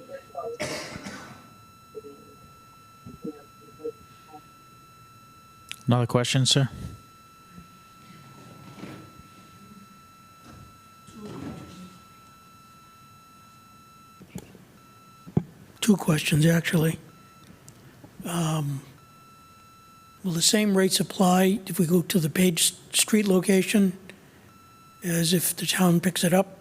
Another question, sir? Two questions, actually. Will the same rates apply if we go to the Page Street location as if the town picks it up?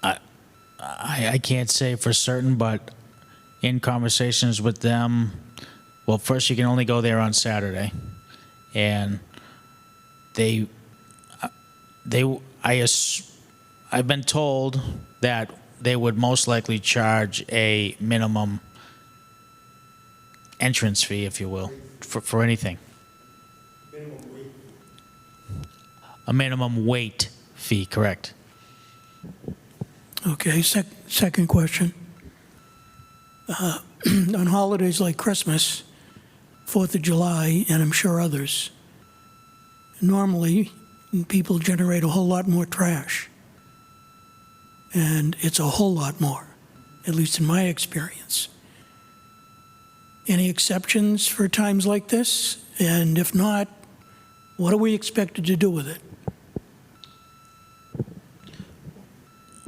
I can't say for certain, but in conversations with them, well, first you can only go there on Saturday, and I've been told that they would most likely charge a minimum entrance fee, if you will, for anything. A minimum weight fee, correct. Okay, second question. On holidays like Christmas, 4th of July, and I'm sure others, normally people generate a whole lot more trash. And it's a whole lot more, at least in my experience. Any exceptions for times like this? And if not, what are we expected to do with it?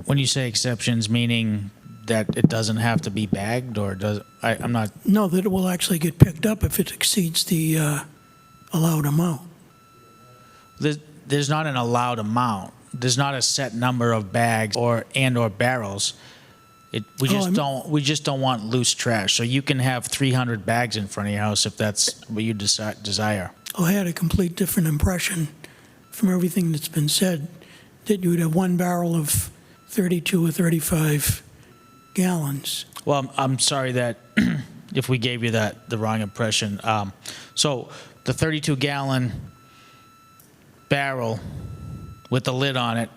When you say exceptions, meaning that it doesn't have to be bagged, or I'm not. No, that it will actually get picked up if it exceeds the allowed amount. There's not an allowed amount. There's not a set number of bags or barrels. We just don't want loose trash. So you can have 300 bags in front of your house if that's what you desire. Oh, I had a complete different impression from everything that's been said, that you would have one barrel of 32 or 35 gallons. Well, I'm sorry that if we gave you the wrong impression. So the 32-gallon barrel with the lid on it,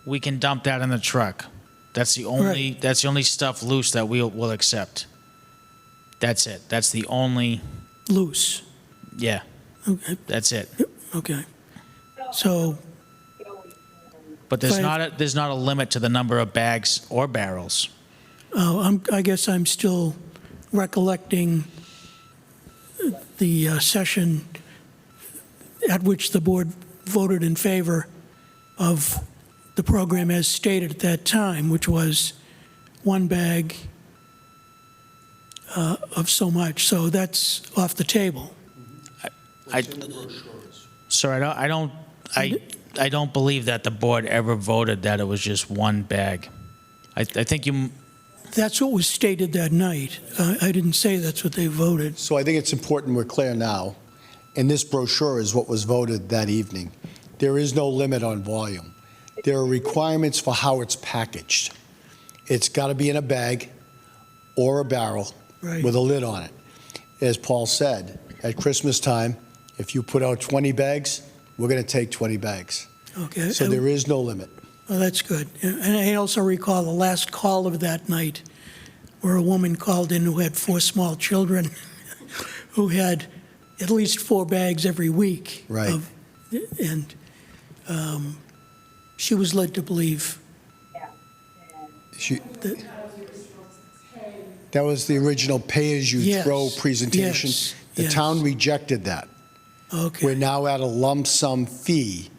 we can dump that in the truck. That's the only Right. That's the only stuff loose that we'll accept. That's it. That's the only. Loose. Yeah. Okay. That's it. Okay. So, But there's Right. not a limit to the number of bags or barrels. I guess I'm still recollecting the session at which the board voted in favor of the program as stated at that time, which was one bag of so much. So that's off the table. Sir, I don't believe that the board ever voted that it was just one bag. I think you, That's what was stated that night. I didn't say that's what they voted. So I think it's important we're clear now, and this brochure is what was voted that evening. There is no limit on volume. There are requirements for how it's packaged. It's got to be in a bag or a barrel Right. with a lid on it. As Paul said, at Christmas time, if you put out 20 bags, we're going to take 20 bags. Okay. So there is no limit. Well, that's good. And I also recall the last call of that night where a woman called in who had 4 small children who had at least 4 bags every week. Right. And she was led to believe that, That was the original pay-as-you-throw Yes, presentation. yes, The yes. town rejected that. okay. We're now at a lump sum fee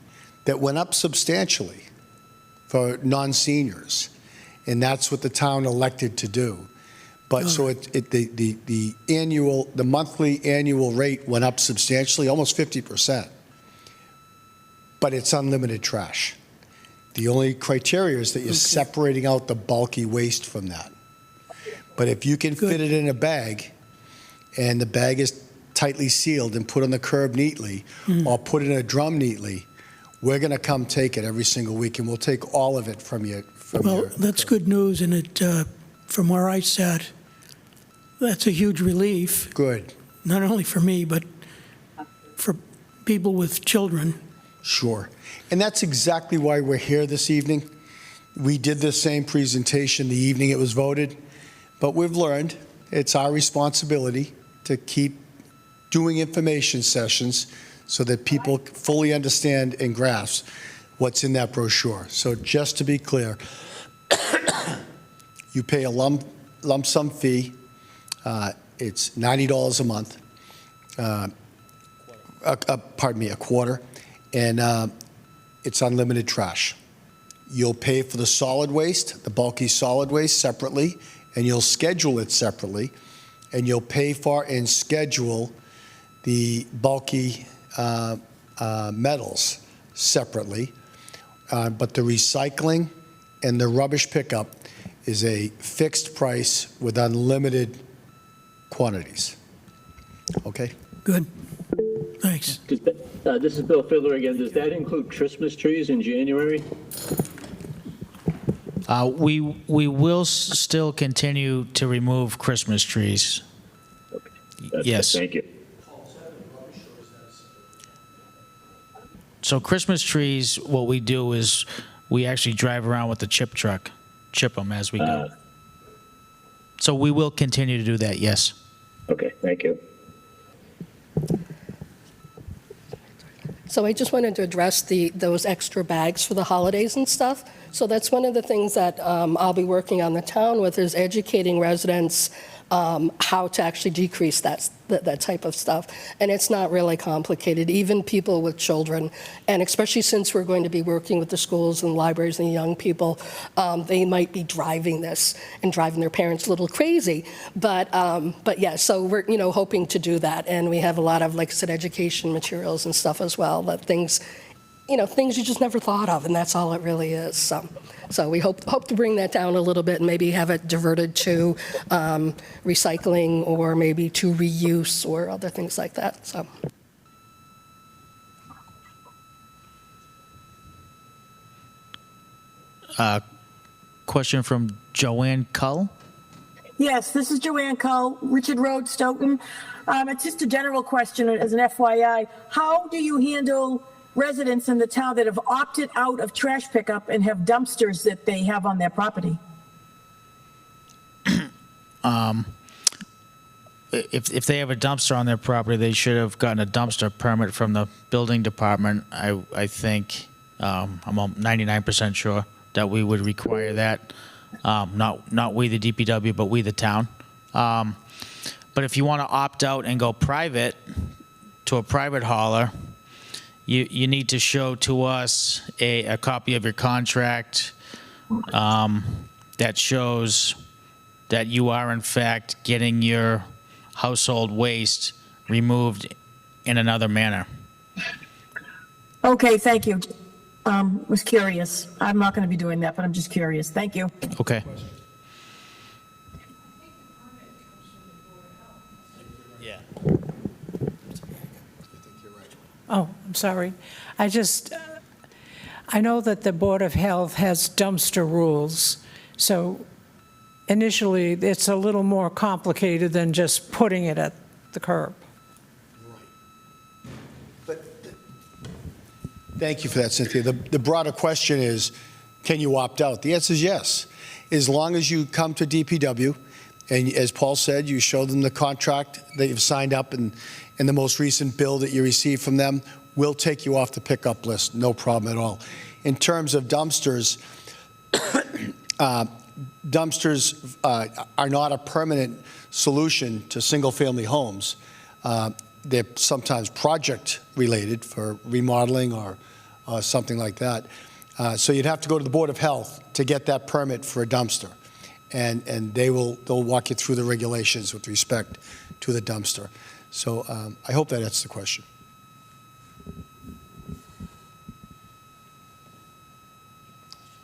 that went up substantially for non-seniors, and that's what the town elected to do. But so the monthly annual rate went up substantially, almost 50%. But it's unlimited trash. The only criteria is that you're separating out the bulky waste from that. But if you can fit it in a bag, and the bag is tightly sealed and put on the curb neatly, or put in a drum neatly, we're going to come take it every single week, and we'll take all of it from you. Well, that's good news, and it, from where I sat, that's a huge relief, Good, not only for me, but for people with children. sure. And that's exactly why we're here this evening. We did the same presentation the evening it was voted, but we've learned it's our responsibility to keep doing information sessions so that people fully understand and grasp what's in that brochure. So just to be clear, you pay a lump sum fee. It's $90 a month. Pardon me, a quarter. And it's unlimited trash. You'll pay for the solid waste, the bulky solid waste separately, and you'll schedule it separately. And you'll pay for and schedule the bulky metals separately. But the recycling and the rubbish pickup is a fixed price with unlimited quantities. Okay? Good. Thanks. This is Bill Fiddler again. Does that include Christmas trees in January? we will still continue to remove Christmas trees. Yes. Thank you. So Christmas trees, what we do is we actually drive around with the chip truck, chip them as we go. So we will continue to do that, yes. Okay, thank you. So I just wanted to address those extra bags for the holidays and stuff. So that's one of the things that I'll be working on the town with, is educating residents how to actually decrease that type of stuff. And it's not really complicated, even people with children. And especially since we're going to be working with the schools and libraries and young people, they might be driving this and driving their parents a little crazy. But yeah, so we're hoping to do that. And we have a lot of, like I said, education materials and stuff as well, that things you just never thought of, and that's all it really is. So we hope to bring that down a little bit and maybe have it diverted to recycling, or maybe to reuse, or other things like that. So. Question from Joanne Cull. Yes, this is Joanne Cull, Richard Road, Stoughton. It's just a general question as an FYI. How do you handle residents in the town that have opted out of trash pickup and have dumpsters that they have on their property? If they have a dumpster on their property, they should have gotten a dumpster permit from the building department. I think, I'm 99% sure that we would require that. Not we, the DPW, but we, the town. But if you want to opt out and go private to a private hauler, you need to show to us a copy of your contract that shows that you are in fact getting your household waste removed in another manner. Okay, thank you. Was curious. I'm not going to be doing that, but I'm just curious. Thank you. Okay. Yeah. Oh, I'm sorry. I know that the Board of Health has dumpster rules, so initially, it's a little more complicated than just putting it at the curb. But thank you for that, Cynthia. The broader question is, can you opt out? The answer is yes. As long as you come to DPW, and as Paul said, you show them the contract that you've signed up and the most recent bill that you received from them, we'll take you off the pickup list, no problem at all. In terms of dumpsters, dumpsters are not a permanent solution to single-family homes. They're sometimes project-related for remodeling or something like that. So you'd have to go to the Board of Health to get that permit for a dumpster, and they'll walk you through the regulations with respect to the dumpster. So I hope that answers the question.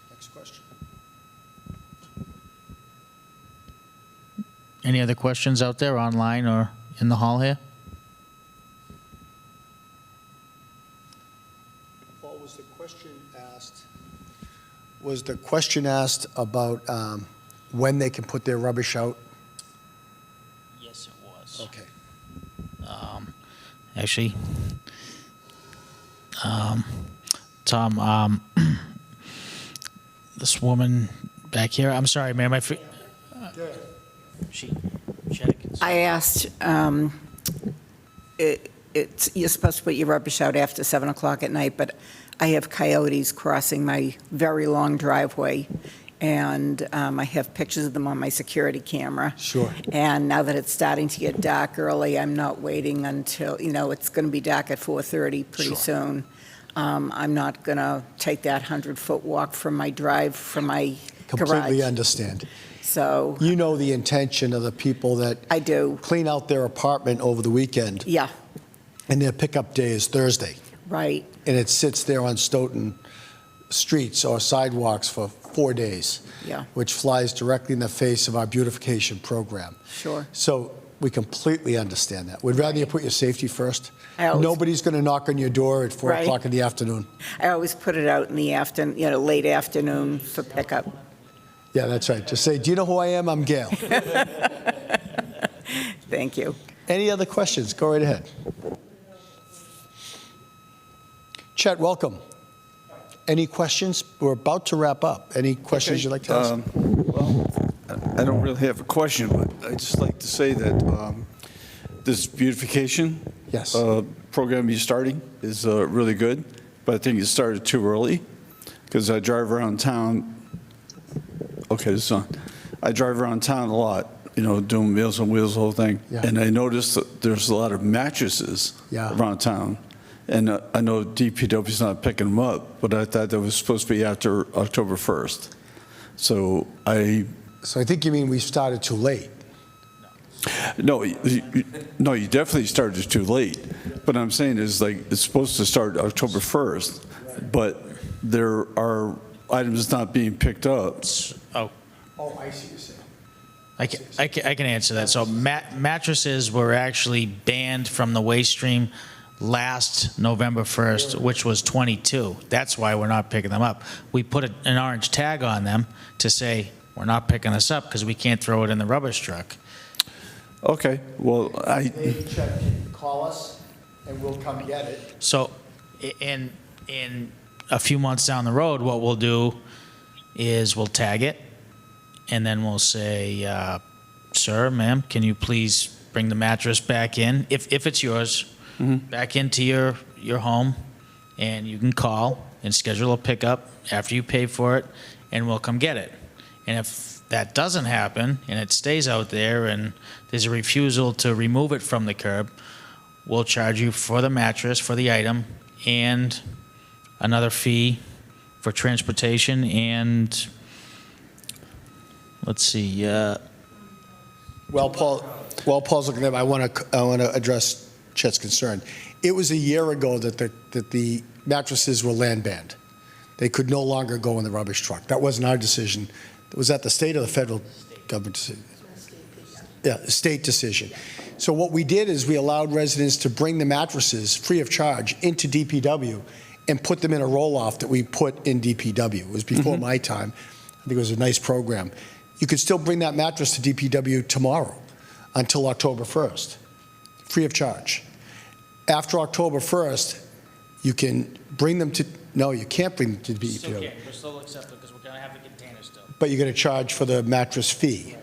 Next question. Any other questions out there online or in the hall here? Paul, was the question asked about when they can put their rubbish out? Yes, it was. Okay. Actually, Tom, this woman back here, I'm sorry, ma'am, she had a I asked, you're supposed to put your rubbish out after 7 o'clock at night, but I have coyotes crossing my very long driveway, and I have pictures of them on my security camera. Sure. And now that it's starting to get dark early, I'm not waiting until, it's going to be dark at 4:30 pretty Sure. soon. I'm not going to take that 100-foot walk from my garage. Completely understand. So, You know the intention of the people that I do, clean out their apartment over the weekend, yeah, and their pickup day is Thursday, right. and it sits there on Stoughton streets or sidewalks for 4 days, Yeah. which flies directly in the face of our beautification program. Sure. So we completely understand that. We'd rather you put your safety first. I always- Nobody's going to knock on your door at 4 Right. o'clock in the afternoon. I always put it out in the afternoon, late afternoon for pickup. Yeah, that's right. Just say, do you know who I am? I'm Gail. Thank you. Any other questions? Go right ahead. Chet, welcome. Any questions? We're about to wrap up. Any questions you'd like to ask? Well, I don't really have a question, but I'd just like to say that this beautification Yes. program you're starting is really good, but I think you started too early because I drive around town. Okay, this is on. I drive around town a lot, doing Meals on Wheels, the whole thing, Yeah. and I noticed that there's a lot of mattresses Yeah. around town. And I know DPW's not picking them up, but I thought that was supposed to be after October 1st. So I think you mean we started too late. No, you definitely started too late. But I'm saying is it's supposed to start October 1st, but there are items not being picked up. Oh, I see what you're saying. I can answer that. So mattresses were actually banned from the waste stream last November 1st, which was 22. That's why we're not picking them up. We put an orange tag on them to say, we're not picking this up because we can't throw it in the rubbish truck. Okay, well, They call us and we'll come get it. So in a few months down the road, what we'll do is we'll tag it, and then we'll say, sir, ma'am, can you please bring the mattress back in, if it's yours, back into your home, and you can call and schedule a pickup after you pay for it, and we'll come get it. And if that doesn't happen, and it stays out there, and there's a refusal to remove it from the curb, we'll charge you for the mattress, for the item, and another fee for transportation, and let's see, While Paul's looking at it, I want to address Chet's concern. It was a year ago that the mattresses were land banned. They could no longer go in the rubbish truck. That wasn't our decision. Was that the state or the federal government decision? Yeah, state decision. So what we did is we allowed residents to bring the mattresses free of charge into DPW and put them in a roll-off that we put in DPW. It was before my time. I think it was a nice program. You could still bring that mattress to DPW tomorrow until October 1st, free of charge. After October 1st, you can bring them to, no, you can't bring them to DPW. We're still accepting because we're going to have the container still. But you're going to charge for the mattress fee.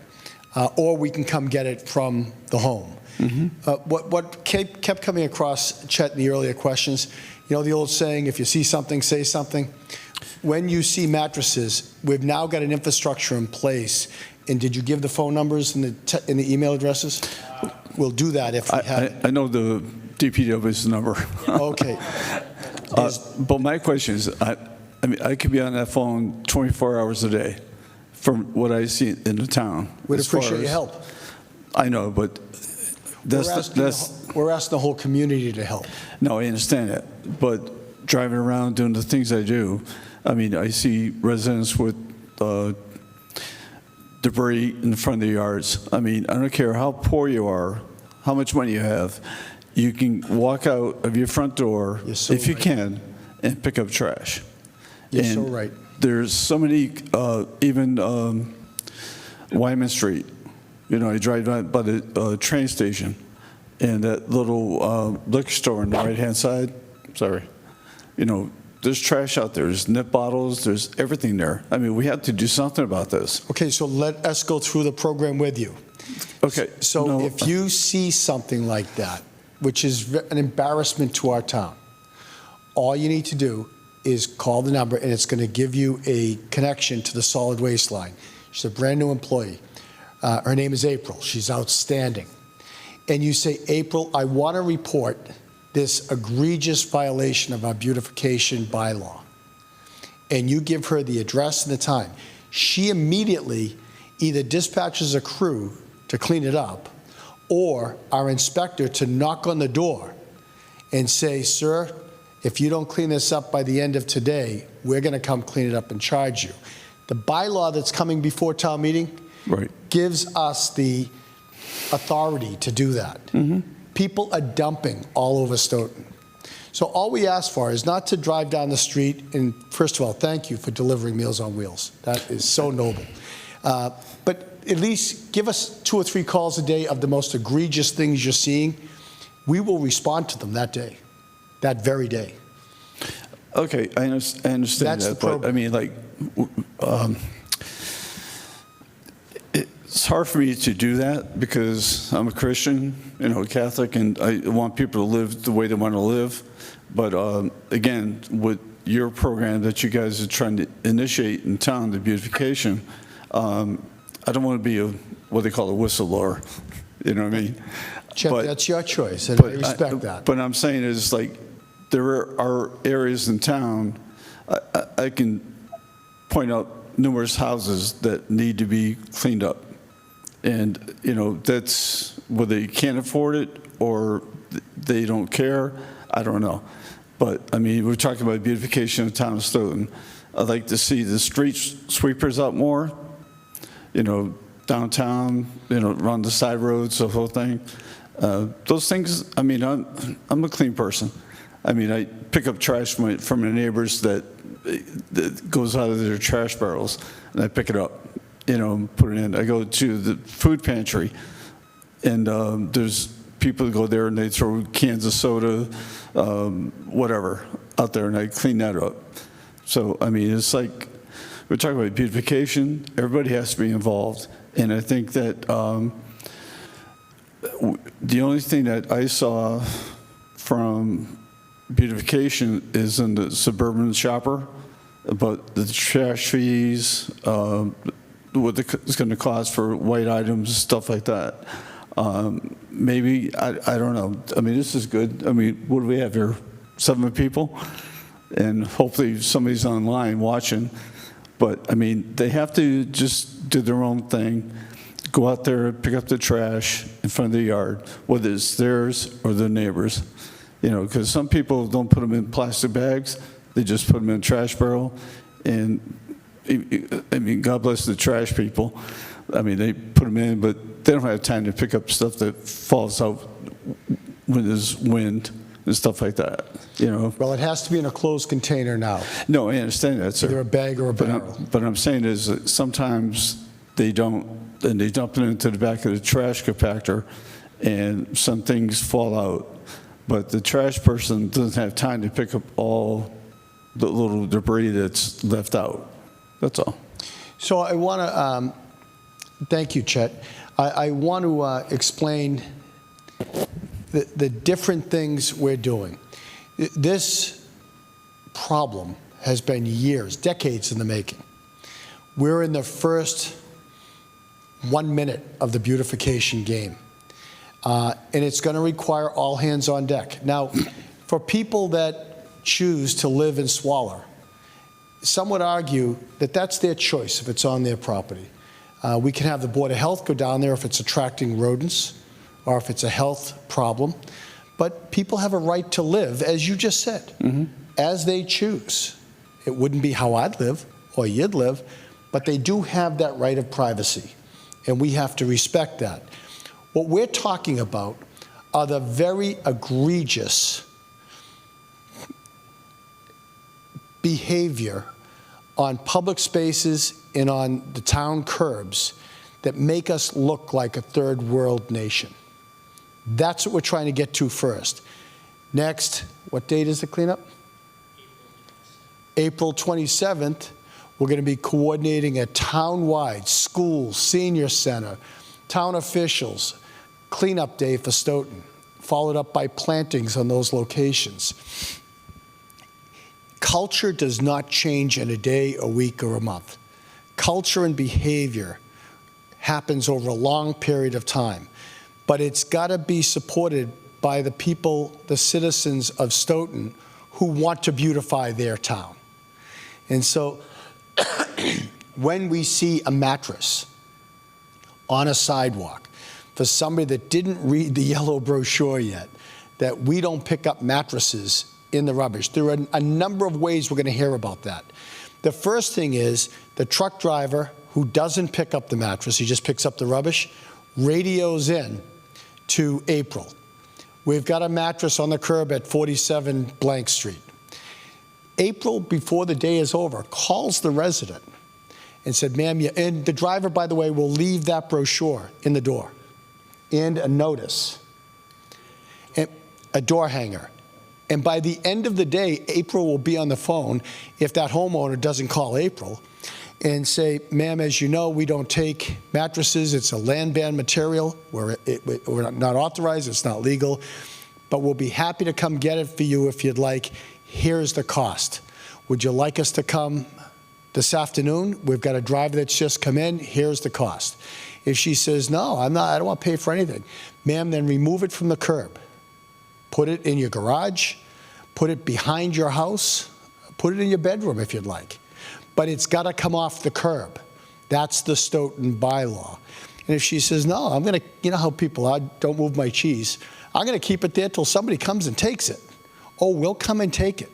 Or we can come get it from the home. What kept coming across, Chet, in the earlier questions, you know the old saying, if you see something, say something? When you see mattresses, we've now got an infrastructure in place. And did you give the phone numbers and the email addresses? We'll do that if we have. I know the DPW's number. Okay. But my question is, I mean, I could be on that phone 24 hours a day from what I see in the town. We'd as far appreciate your as- help. I know, but We're asking the whole community to help. no, I understand that. But driving around doing the things I do, I mean, I see residents with debris in front of their yards. I mean, I don't care how poor you are, how much money you have, you can walk out of your front door, You're so if you right. can, and pick up trash. You're And so right. There's so many, even Wyman Street, you know, I drive by the train station, and that little liquor store on the right-hand side, sorry, you know, there's trash out there. There's nip bottles. There's everything there. I mean, we have to do something about this. Okay, so let us go through the program with you. Okay. So no, if you see something like that, which is an embarrassment to our town, all you need to do is call the number, and it's going to give you a connection to the solid waste line. She's a brand new employee. Her name is April. She's outstanding. And you say, April, I want to report this egregious violation of our beautification bylaw. And you give her the address and the time. She immediately either dispatches a crew to clean it up, or our inspector to knock on the door and say, sir, if you don't clean this up by the end of today, we're going to come clean it up and charge you. The bylaw that's coming before town meeting right. gives us the authority to do that. People are dumping all over Stoughton. So all we ask for is not to drive down the street, and first of all, thank you for delivering Meals on Wheels. That is so noble. But at least give us 2 or 3 calls a day of the most egregious things you're seeing. We will respond to them that day, that very day. Okay, I understand That's that, the but I mean, like, it's hard for me to do that because I'm a Christian, you know, Catholic, and I want people to live the way they want to live. But again, with your program that you guys are trying to initiate in town, the beautification, I don't want to be what they call a whistleblower. You know what I mean? Chet, But- that's your choice, and I respect that. But I'm saying is, like, there are areas in town, I can point out numerous houses that need to be cleaned up. And, you know, that's whether you can't afford it or they don't care, I don't know. But, I mean, we're talking about beautification of the town of Stoughton. I'd like to see the street sweepers out more, you know, downtown, you know, around the side roads, the whole thing. Those things, I mean, I'm a clean person. I mean, I pick up trash from the neighbors that goes out of their trash barrels, and I pick it up, you know, and put it in. I go to the food pantry, and there's people that go there and they throw cans of soda, whatever, out there, and I clean that up. So, I mean, it's like, we're talking about beautification. Everybody has to be involved. And I think that the only thing that I saw from beautification is in the suburban shopper, about the trash fees, what it's going to cost for white items, stuff like that. Maybe, I don't know. I mean, this is good. I mean, what do we have here? 7 people, and hopefully somebody's online watching. But, I mean, they have to just do their own thing, go out there, pick up the trash in front of the yard, whether it's theirs or their neighbors. You know, because some people don't put them in plastic bags, they just put them in a trash barrel. And, I mean, God bless the trash people. I mean, they put them in, but they don't have time to pick up stuff that falls out when there's wind and stuff like that, you know. Well, it has to be in a closed container now, No, I understand that, sir. either a bag or a barrel. But I'm saying is that sometimes they don't, and they dump it into the back of the trash compactor, and some things fall out. But the trash person doesn't have time to pick up all the little debris that's left out. That's all. So I want to, thank you, Chet. I want to explain the different things we're doing. This problem has been years, decades in the making. We're in the first 1 minute of the beautification game. And it's going to require all hands on deck. Now, for people that choose to live in Swaller, some would argue that that's their choice if it's on their property. We can have the Board of Health go down there if it's attracting rodents or if it's a health problem. But people have a right to live, as you just said, as they choose. It wouldn't be how I'd live or you'd live, but they do have that right of privacy, and we have to respect that. What we're talking about are the very egregious behavior on public spaces and on the town curbs that make us look like a third world nation. That's what we're trying to get to first. Next, what date is the cleanup? April 27th, we're going to be coordinating a town-wide school, senior center, town officials, cleanup day for Stoughton, followed up by plantings on those locations. Culture does not change in a day, a week, or a month. Culture and behavior happens over a long period of time, but it's got to be supported by the people, the citizens of Stoughton, who want to beautify their town. And so when we see a mattress on a sidewalk for somebody that didn't read the yellow brochure yet, that we don't pick up mattresses in the rubbish. There are a number of ways we're going to hear about that. The first thing is the truck driver who doesn't pick up the mattress, he just picks up the rubbish, radios in to April. We've got a mattress on the curb at 47 Blank Street. April, before the day is over, calls the resident and said, ma'am, and the driver, by the way, will leave that brochure in the door and a notice, and a door hanger. And by the end of the day, April will be on the phone if that homeowner doesn't call April and say, ma'am, as you know, we don't take mattresses. It's a land ban material. We're not authorized. It's not legal. But we'll be happy to come get it for you if you'd like. Here's the cost. Would you like us to come this afternoon? We've got a driver that's just come in. Here's the cost. If she says, no, I don't want to pay for anything, ma'am, then remove it from the curb. Put it in your garage, put it behind your house, put it in your bedroom if you'd like. But it's got to come off the curb. That's the Stoughton bylaw. And if she says, no, I'm going to, you know how people are, don't move my cheese, I'm going to keep it there till somebody comes and takes it. Oh, we'll come and take it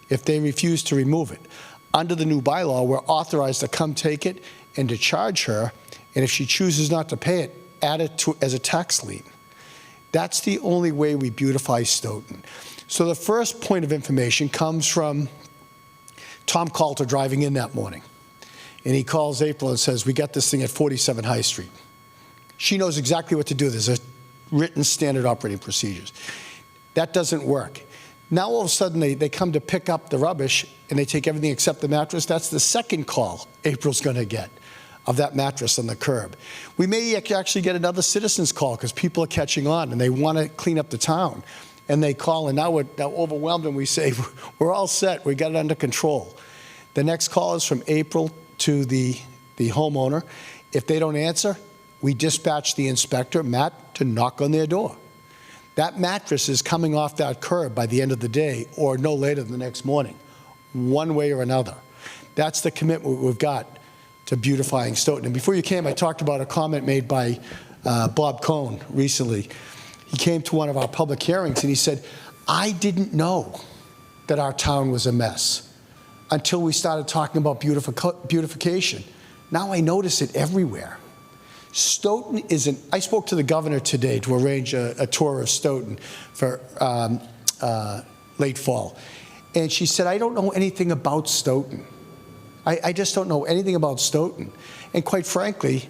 if they refuse to remove it. Under the new bylaw, we're authorized to come take it and to charge her, and if she chooses not to pay it, add it to as a tax lien. That's the only way we beautify Stoughton. So the first point of information comes from Tom Coulter driving in that morning. And he calls April and says, we got this thing at 47 High Street. She knows exactly what to do. There's a written standard operating procedures. That doesn't work. Now all of a sudden they come to pick up the rubbish and they take everything except the mattress. That's the second call April's going to get of that mattress on the curb. We may actually get another citizen's call because people are catching on and they want to clean up the town. And they call, and now we're overwhelmed, and we say, we're all set, we got it under control. The next call is from April to the homeowner. If they don't answer, we dispatch the inspector, Matt, to knock on their door. That mattress is coming off that curb by the end of the day or no later than the next morning, one way or another. That's the commitment we've got to beautifying Stoughton. And before you came, I talked about a comment made by Bob Cohn recently. He came to one of our public hearings and he said, I didn't know that our town was a mess until we started talking about beautification. Now I notice it everywhere. Stoughton isn't, I spoke to the governor today to arrange a tour of Stoughton for late fall. And she said, I don't know anything about Stoughton. I just don't know anything about Stoughton. And quite frankly,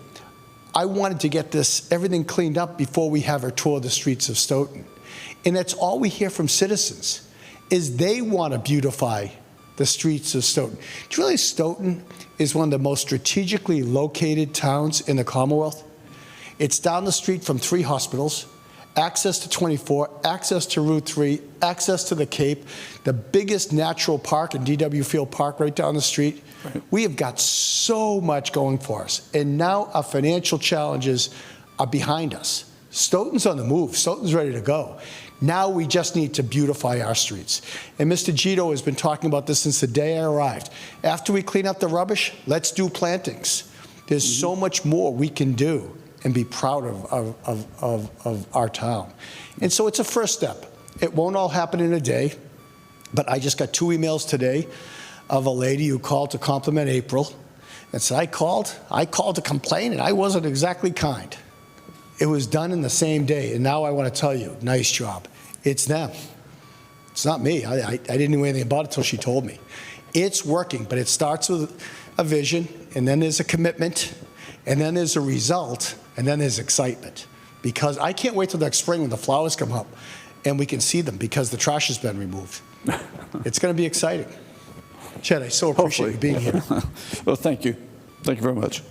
I wanted to get everything cleaned up before we have her tour the streets of Stoughton. And that's all we hear from citizens, is they want to beautify the streets of Stoughton. Do you realize Stoughton is one of the most strategically located towns in the Commonwealth? It's down the street from 3 hospitals, access to 24, access to Route 3, access to the Cape, the biggest natural park in DW Field Park right down the street. Right. We have got so much going for us. And now our financial challenges are behind us. Stoughton's on the move. Stoughton's ready to go. Now we just need to beautify our streets. And Mr. Gito has been talking about this since the day I arrived. After we clean up the rubbish, let's do plantings. There's so much more we can do and be proud of our town. And so it's a first step. It won't all happen in a day, but I just got 2 emails today of a lady who called to compliment April and said, I called to complain and I wasn't exactly kind. It was done in the same day, and now I want to tell you, nice job. It's them. It's not me. I didn't know anything about it until she told me. It's working, but it starts with a vision, and then there's a commitment, and then there's a result, and then there's excitement. Because I can't wait till next spring when the flowers come up, and we can see them because the trash has been removed. It's going to be exciting. Chet, I so appreciate you being here. Well, thank you. Thank you very much.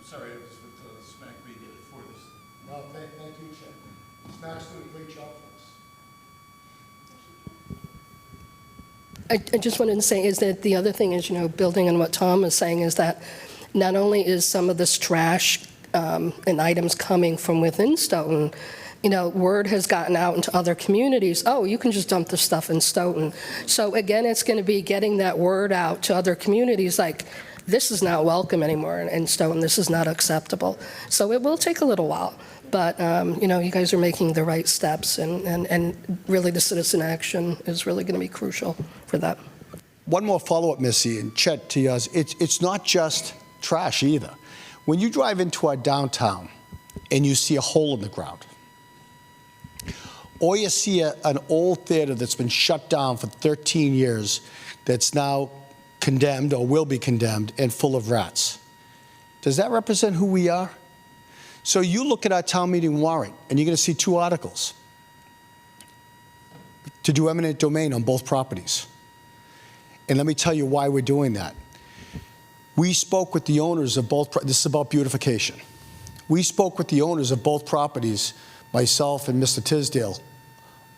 Sorry, I was with Smack Media for this. No, thank you, Chet. Smack's doing a great job for us. I just wanted to say is that the other thing is, building on what Tom is saying, is that not only is some of this trash and items coming from within Stoughton, word has gotten out into other communities, oh, you can just dump this stuff in Stoughton. So again, it's going to be getting that word out to other communities, like, this is not welcome anymore in Stoughton, this is not acceptable. So it will take a little while, but you guys are making the right steps, and really the citizen action is really going to be crucial for that. One more follow-up, Missy, and Chet, to yours. It's not just trash either. When you drive into our downtown and you see a hole in the ground, or you see an old theater that's been shut down for 13 years that's now condemned or will be condemned and full of rats, does that represent who we are? So you look at our town meeting warrant and you're going to see 2 articles to do eminent domain on both properties. And let me tell you why we're doing that. We spoke with the owners of both, this is about beautification. We spoke with the owners of both properties, myself and Mr. Tisdale,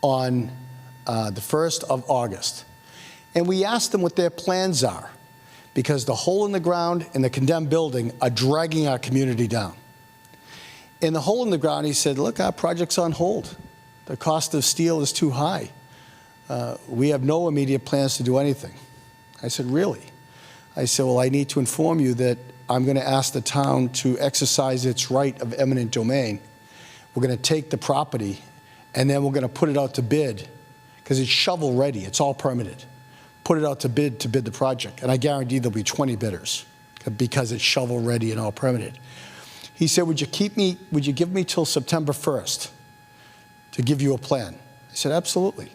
on the 1st of August. And we asked them what their plans are, because the hole in the ground and the condemned building are dragging our community down. In the hole in the ground, he said, look, our project's on hold. The cost of steel is too high. We have no immediate plans to do anything. I said, really? I said, well, I need to inform you that I'm going to ask the town to exercise its right of eminent domain. We're going to take the property, and then we're going to put it out to bid, because it's shovel ready. It's all permitted. Put it out to bid the project. And I guarantee there'll be 20 bidders because it's shovel ready and all permitted. He said, would you give me till September 1st to give you a plan? I said, absolutely.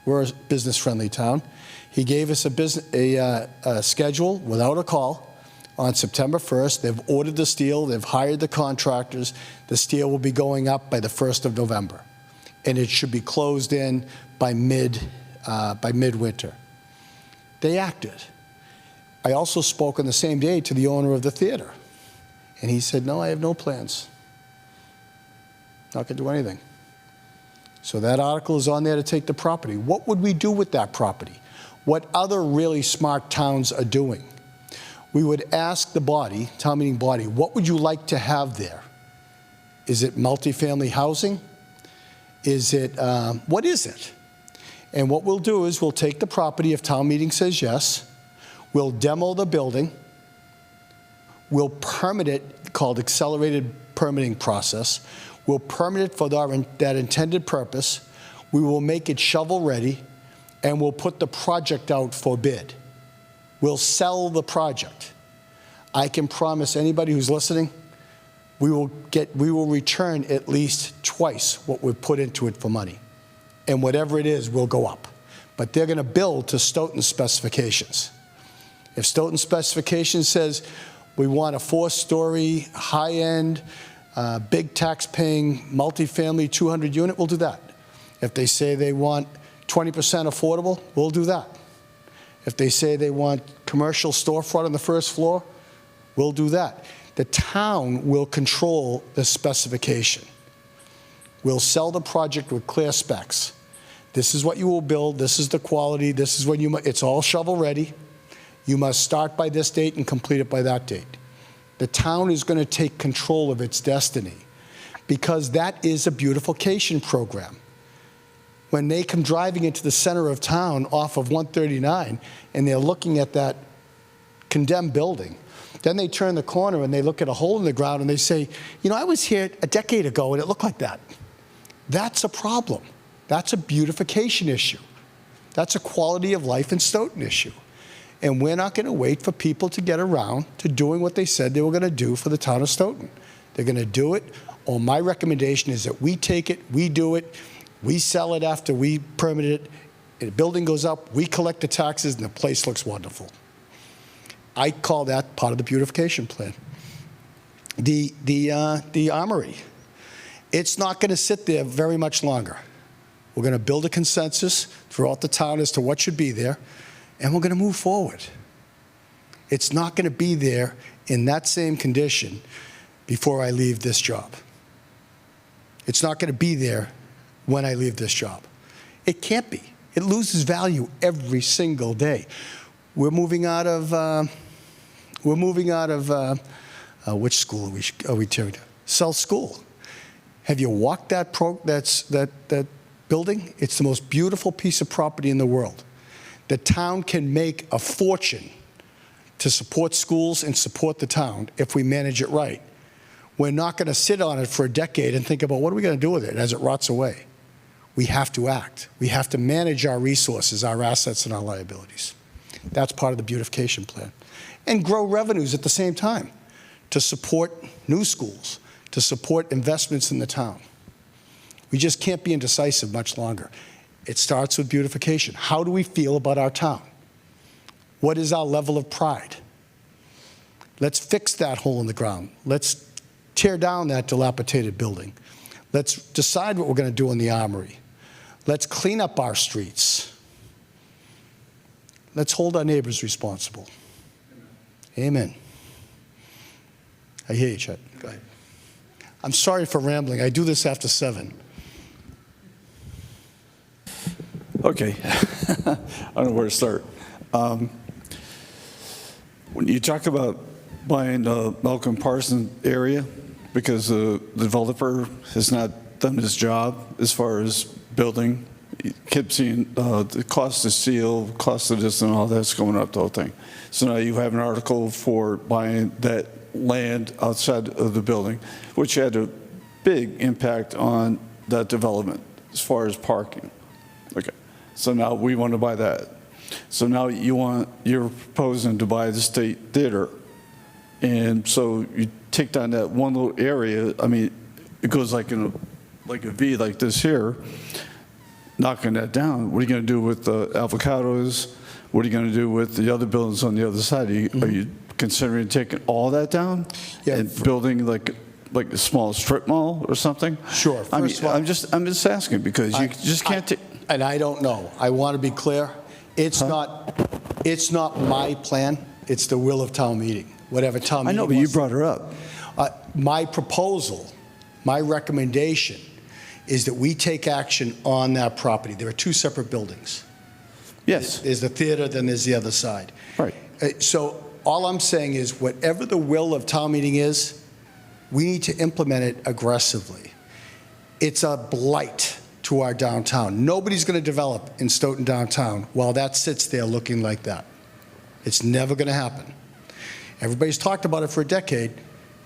We're a business-friendly town. He gave us a schedule without a call on September 1st. They've ordered the steel. They've hired the contractors. The steel will be going up by the 1st of November. And it should be closed in by midwinter. They acted. I also spoke on the same day to the owner of the theater. And he said, no, I have no plans. Not going to do anything. So that article is on there to take the property. What would we do with that property? What other really smart towns are doing? we would ask the body, town meeting body, what would you like to have there? Is it multifamily housing? Is it, what is it? And what we'll do is we'll take the property if town meeting says yes, we'll demo the building, we'll permit it, called accelerated permitting process, we'll permit it for that intended purpose, we will make it shovel-ready, and we'll put the project out for bid. We'll sell the project. I can promise anybody who's listening, we will return at least twice what we've put into it for money. And whatever it is will go up. But they're going to build to Stoughton specifications. If Stoughton specifications says we want a 4-story, high-end, big tax-paying, multifamily 200-unit, we'll do that. If they say they want 20% affordable, we'll do that. If they say they want commercial storefront on the first floor, we'll do that. The town will control the specification. We'll sell the project with clear specs. This is what you will build, this is the quality, this is when it's all shovel-ready. You must start by this date and complete it by that date. The town is going to take control of its destiny because that is a beautification program. When they come driving into the center of town off of 139 and they're looking at that condemned building, then they turn the corner and they look at a hole in the ground and they say, you know, I was here a decade ago and it looked like that. That's a problem. That's a beautification issue. That's a quality of life in Stoughton issue. And we're not going to wait for people to get around to doing what they said they were going to do for the town of Stoughton. They're going to do it, or my recommendation is that we take it, we do it, we sell it after we permit it, the building goes up, we collect the taxes, and the place looks wonderful. I call that part of the beautification plan. The armory, it's not going to sit there very much longer. We're going to build a consensus throughout the town as to what should be there, and we're going to move forward. It's not going to be there in that same condition before I leave this job. It's not going to be there when I leave this job. It can't be. It loses value every single day. We're moving out of which school are we tearing down? South School. Have you walked that building? It's the most beautiful piece of property in the world. The town can make a fortune to support schools and support the town if we manage it right. We're not going to sit on it for a decade and think about what are we going to do with it as it rots away. We have to act. We have to manage our resources, our assets, and our liabilities. That's part of the beautification plan. And grow revenues at the same time to support new schools, to support investments in the town. We just can't be indecisive much longer. It starts with beautification. How do we feel about our town? What is our level of pride? Let's fix that hole in the ground. Let's tear down that dilapidated building. Let's decide what we're going to do in the armory. Let's clean up our streets. Let's hold our neighbors responsible. Amen. I hear you, Chet. Go ahead. I'm sorry for rambling. I do this after 7. Okay. I don't know where to start. When you talk about buying the Malcolm Parsons area because the developer has not done his job as far as building, you kept seeing the cost of steel, cost of this and all that's going up, the whole thing. So now you have an article for buying that land outside of the building, which had a big impact on that development as far as parking. Okay. So now we want to buy that. So now you're proposing to buy the State Theater. And so you take down that one little area, I mean, it goes like in a V like this here, knocking that down. What are you going to do with the avocados? What are you going to do with the other buildings on the other side? Are you considering taking all that down and building like a small strip mall or something? Sure. I mean, I'm just asking because you just can't take. And I don't know. I want to be clear. It's not my plan. It's the will of town meeting. Whatever town meeting. I know, but you brought her up. My proposal, my recommendation, is that we take action on that property. There are 2 separate buildings. Yes. There's the theater, then there's the other side. Right. So all I'm saying is whatever the will of town meeting is, we need to implement it aggressively. It's a blight to our downtown. Nobody's going to develop in Stoughton downtown while that sits there looking like that. It's never going to happen. Everybody's talked about it for a decade.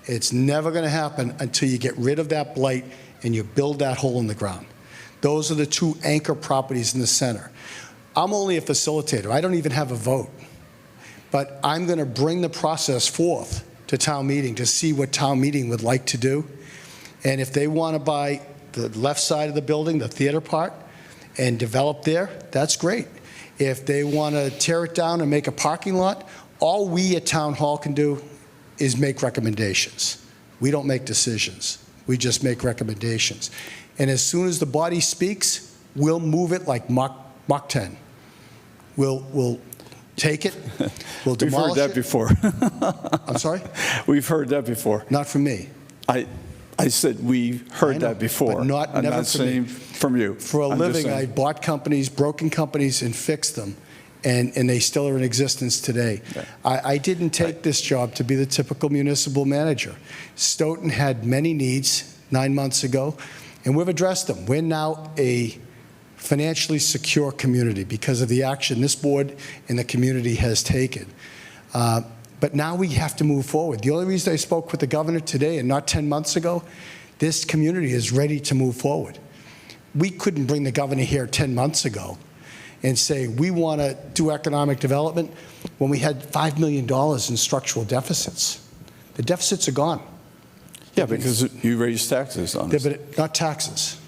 It's never going to happen until you get rid of that blight and you build that hole in the ground. Those are the two anchor properties in the center. I'm only a facilitator. I don't even have a vote. But I'm going to bring the process forth to town meeting to see what town meeting would like to do. And if they want to buy the left side of the building, the theater part, and develop there, that's great. If they want to tear it down and make a parking lot, all we at Town Hall can do is make recommendations. We don't make decisions. We just make recommendations. And as soon as the body speaks, we'll move it like Mach 10. We'll take it, we'll demolish it. We've heard that before. I'm sorry? We've heard that before. Not from me. I said we've heard that before. But not, I'm never not from me. saying from you. For a I'm just living, I saying. bought companies, broken companies, and fixed them, and they still are in existence today. Okay. I didn't take this job to be the typical municipal manager. Stoughton had many needs 9 months ago, and we've addressed them. We're now a financially secure community because of the action this board and the community has taken. But now we have to move forward. The only reason I spoke with the governor today and not 10 months ago, this community is ready to move forward. We couldn't bring the governor here 10 months ago and say, we want to do economic development when we had $5 million in structural deficits. The deficits are gone. Yeah, because you raised taxes on us. But not taxes,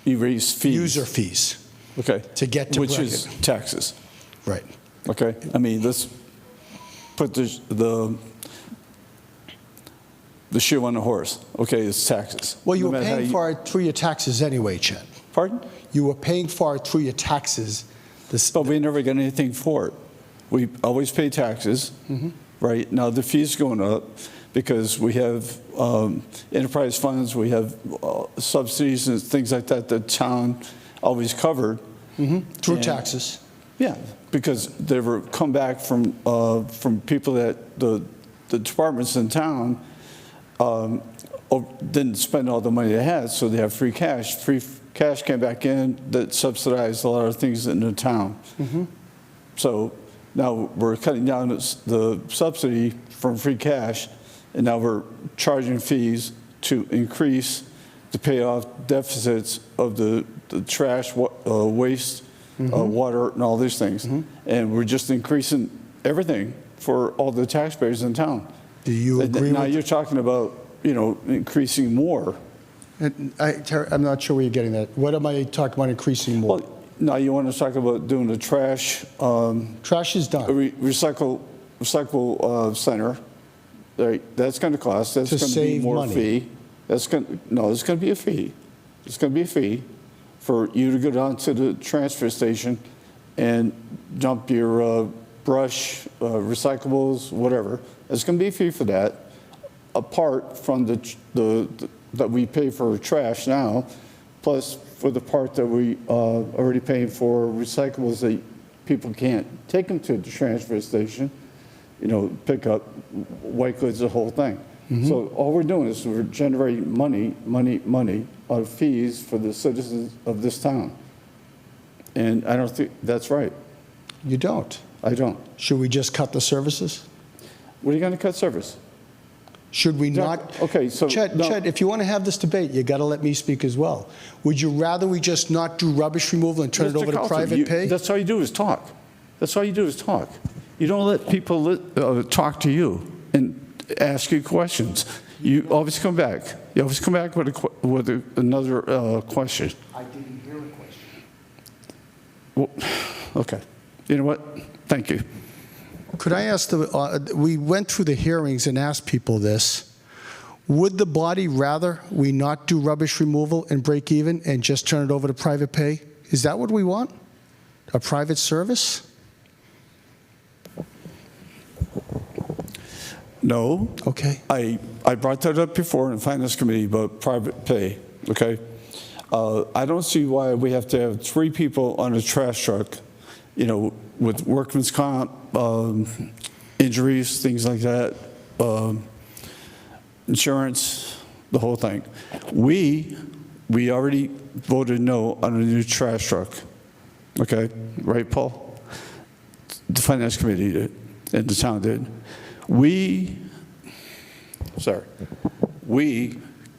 You raised fees. user fees Okay. to get to Which bracket. is taxes. Right. Okay? I mean, let's put the shoe on the horse. Okay, it's taxes. Well, you No were matter how paying for it through your taxes anyway, Chet. Pardon? You were paying for it through your taxes. But we never got anything for it. We always pay taxes, right? Now the fee's going up because we have enterprise funds, we have subsidies and things like that the town always covered. Through And- taxes. Yeah, because they were come back from people that the departments in town didn't spend all the money they had, so they have free cash. Free cash came back in that subsidized a lot of things in the town. So now we're cutting down the subsidy from free cash, and now we're charging fees to increase to pay off deficits of the trash, waste, water, and all these things. And we're just increasing everything for all the taxpayers in town. Do you And agree now with? you're talking about, increasing more. I'm not sure where you're getting that. What am I talking about increasing more? Well, now you want to talk about doing the trash Trash is done. recycle center. Right, that's going to cost. That's To going to be save more money. fee. It's going to be a fee. It's going to be a fee for you to go down to the transfer station and dump your brush, recyclables, whatever. There's going to be a fee for that, apart from the that we pay for trash now, plus for the part that we already paying for recyclables that people can't take them to the transfer station, pick up white goods, the whole thing. So all we're doing is we're generating money out of fees for the citizens of this town. And I don't think that's right. You don't. I don't. Should we just cut the services? What are you going to cut service? Should we not? Okay, so Chet, no. Chet, if you want to have this debate, you got to let me speak as well. Would you rather we just not do rubbish removal and turn it Mr. over to Coulter, private pay? That's all you do is talk. That's all you do is talk. You don't let people talk to you and ask you questions. You always come back. You always come back with another question. I didn't hear a question. Well, okay. You know what? Thank you. Could I ask we went through the hearings and asked people this. Would the body rather we not do rubbish removal and break even and just turn it over to private pay? Is that what we want? A private service? No. Okay. I brought that up before in the Finance Committee about private pay, okay? I don't see why we have to have 3 people on a trash truck, with workman's comp injuries, things like that, insurance, the whole thing. We already voted no on a new trash truck. Okay, right, Paul? The Finance Committee did, and the town did. We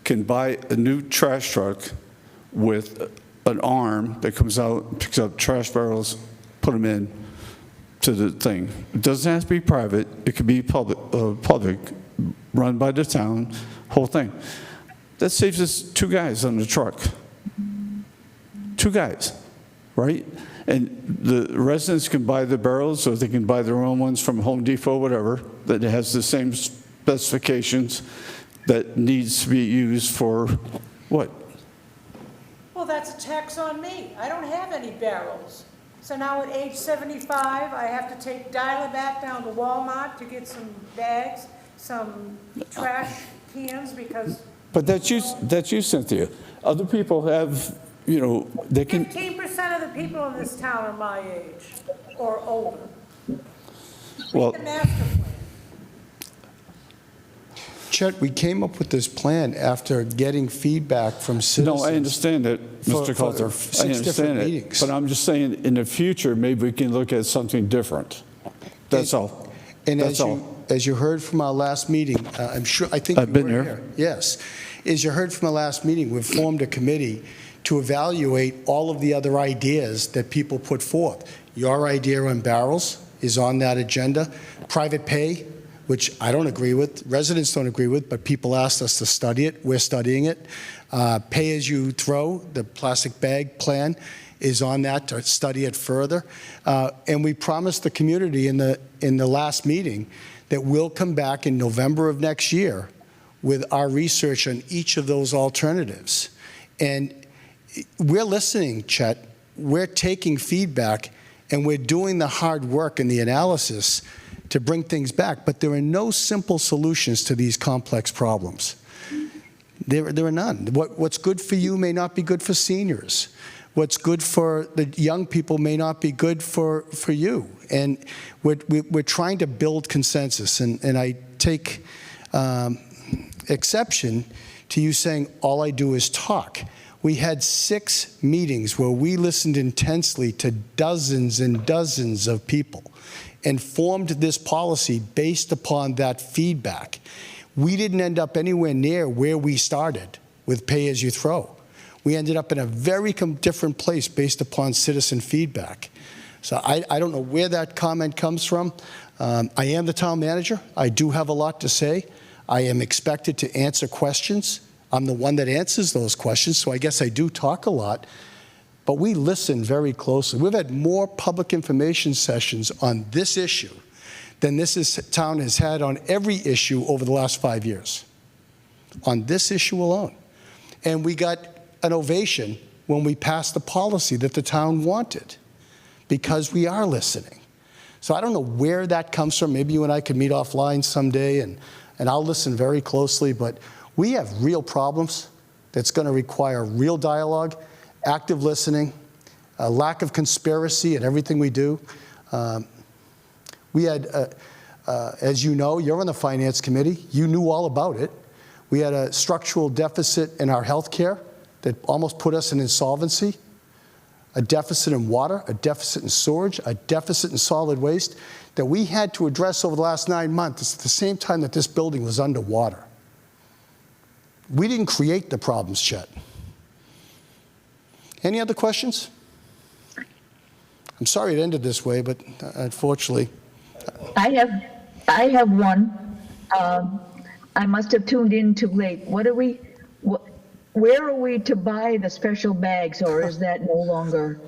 can buy a new trash truck with an arm that comes out, picks up trash barrels, put them in to the thing. It doesn't have to be private. It could be public, run by the town, whole thing. That saves us 2 guys on the truck. 2 guys, right? And the residents can buy the barrels, or they can buy their own ones from Home Depot, whatever, that has the same specifications that needs to be used for what? Well, that's a tax on me. I don't have any barrels. So now at age 75, I have to dial it back down to Walmart to get some bags, some trash cans, because But that's you, Cynthia. Other people have, you know, they can. 15% of the people in this town are my age or older. Well, Read the master plan. Chet, we came up with this plan after getting feedback from citizens. No, I understand it, Mr. Coulter. I understand it. Meetings. But I'm just saying, in the future, maybe we can look at something different. That's all. And That's all. as you heard from our last meeting, I think I've you been were there. here. Yes. As you heard from our last meeting, we've formed a committee to evaluate all of the other ideas that people put forth. Your idea on barrels is on that agenda. Private pay, which I don't agree with, residents don't agree with, but people asked us to study it. We're studying it. Pay as you throw, the plastic bag plan, is on that to study it further. And we promised the community in the last meeting that we'll come back in November of next year with our research on each of those alternatives. And we're listening, Chet. We're taking feedback, and we're doing the hard work and the analysis to bring things back. But there are no simple solutions to these complex problems. There are none. What's good for you may not be good for seniors. What's good for the young people may not be good for you. And we're trying to build consensus. And I take exception to you saying all I do is talk. We had 6 meetings where we listened intensely to dozens and dozens of people and formed this policy based upon that feedback. We didn't end up anywhere near where we started with pay as you throw. We ended up in a very different place based upon citizen feedback. So I don't know where that comment comes from. I am the town manager. I do have a lot to say. I am expected to answer questions. I'm the one that answers those questions, so I guess I do talk a lot. But we listen very closely. We've had more public information sessions on this issue than this town has had on every issue over the last 5 years, on this issue alone. And we got an ovation when we passed the policy that the town wanted, because we are listening. So I don't know where that comes from. Maybe you and I could meet offline someday, and I'll listen very closely. But we have real problems that's going to require real dialogue, active listening, a lack of conspiracy in everything we do. We had, as you know, you're on the Finance Committee. You knew all about it. We had a structural deficit in our health care that almost put us in insolvency, a deficit in water, a deficit in storage, a deficit in solid waste that we had to address over the last 9 months at the same time that this building was underwater. We didn't create the problems, Chet. Any other questions? I'm sorry it ended this way, but unfortunately. I have one. I must have tuned in too late. Where are we to buy the special bags, or is that no longer?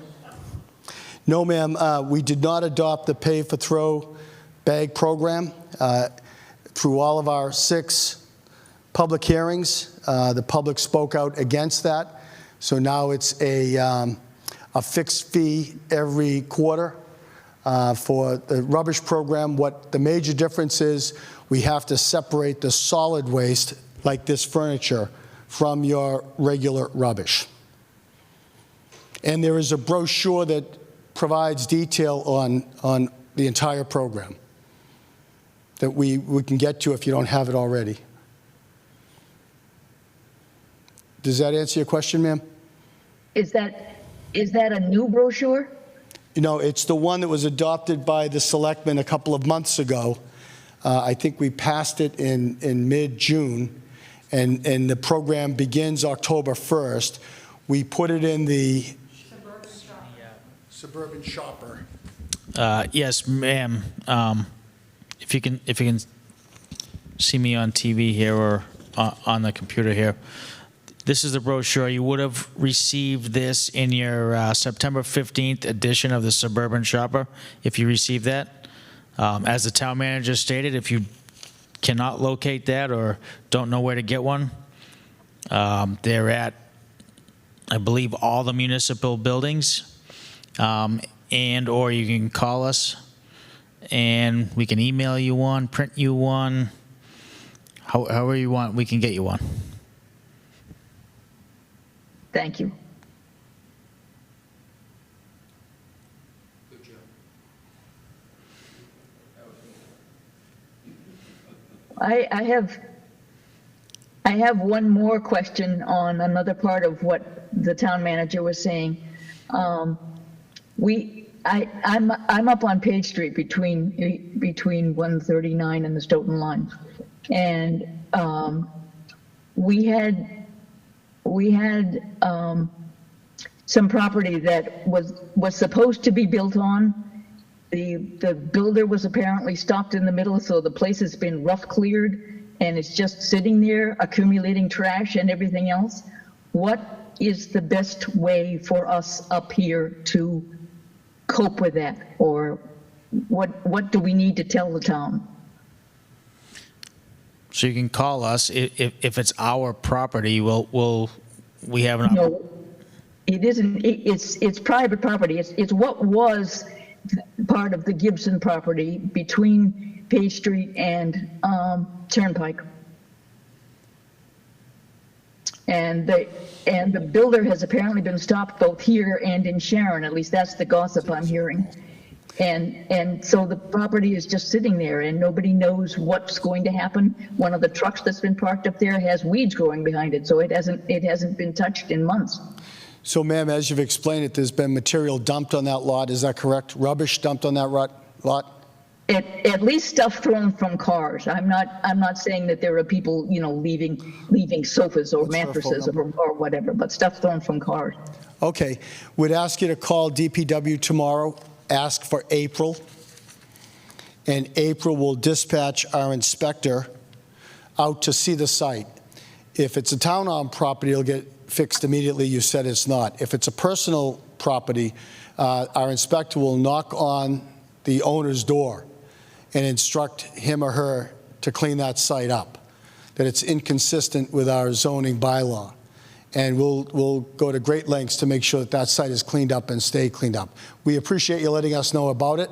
No, ma'am. We did not adopt the pay-for-throw bag program. Through all of our 6 public hearings, the public spoke out against that. So now it's a fixed fee every quarter for the rubbish program. What the major difference is, we have to separate the solid waste, like this furniture, from your regular rubbish. And there is a brochure that provides detail on the entire program. that we can get to if you don't have it already. Does that answer your question, ma'am? Is that a new brochure? You know, it's the one that was adopted by the selectmen a couple of months ago. I think we passed it in mid-June, and the program begins October 1st. We put it in the Suburban Shopper. Yes, ma'am. If you can see me on TV here or on the computer here, this is the brochure. You would have received this in your September 15th edition of the Suburban Shopper, if you received that. As the town manager stated, if you cannot locate that or don't know where to get one, they're at, I believe, all the municipal buildings, and or you can call us, and we can email you one, print you one, however you want, we can get you one. Thank you. I have one more question on another part of what the town manager was saying. I'm up on Page Street between 139 and the Stoughton line, and we had some property that was supposed to be built on. The builder was apparently stopped in the middle, so the place has been rough cleared, and it's just sitting there accumulating trash and everything else. What is the best way for us up here to cope with that, or what do we need to tell the town? So you can call us if it's our property. We have an. No, it isn't. It's private property. It's what was part of the Gibson property between Page Street and Turnpike. And the builder has apparently been stopped both here and in Sharon. At least that's the gossip I'm hearing. And so the property is just sitting there, and nobody knows what's going to happen. One of the trucks that's been parked up there has weeds growing behind it, so it hasn't been touched in months. So, ma'am, as you've explained it, there's been material dumped on that lot. Is that correct? Rubbish dumped on that lot? At least stuff thrown from cars. I'm not saying that there are people, leaving sofas or mattresses or whatever, but stuff thrown from cars. Okay. We'd ask you to call DPW tomorrow, ask for April, and April will dispatch our inspector out to see the site. If it's a town-owned property, it'll get fixed immediately. You said it's not. If it's a personal property, our inspector will knock on the owner's door and instruct him or her to clean that site up, that it's inconsistent with our zoning bylaw. And we'll go to great lengths to make sure that that site is cleaned up and stay cleaned up. We appreciate you letting us know about it.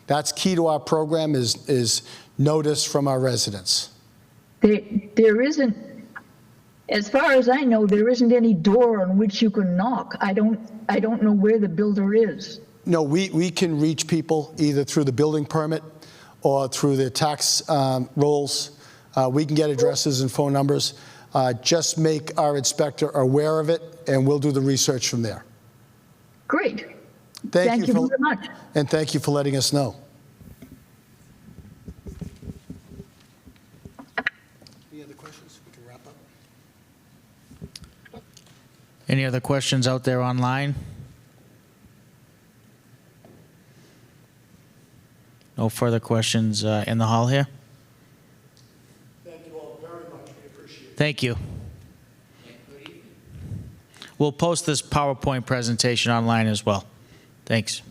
That's key to our program is notice from our residents. There isn't, as far as I know, there isn't any door on which you can knock. I don't know where the builder is. No, we can reach people either through the building permit or through the tax rolls. We can get addresses and phone numbers. Just make our inspector aware of it, and we'll do the research from there. Great. Thank you very much. And thank you for letting us know. Any other questions? We can wrap up. Any other questions out there online? No further questions in the hall here? Thank you all very much. We appreciate it. Thank you. We'll post this PowerPoint presentation online as well. Thanks.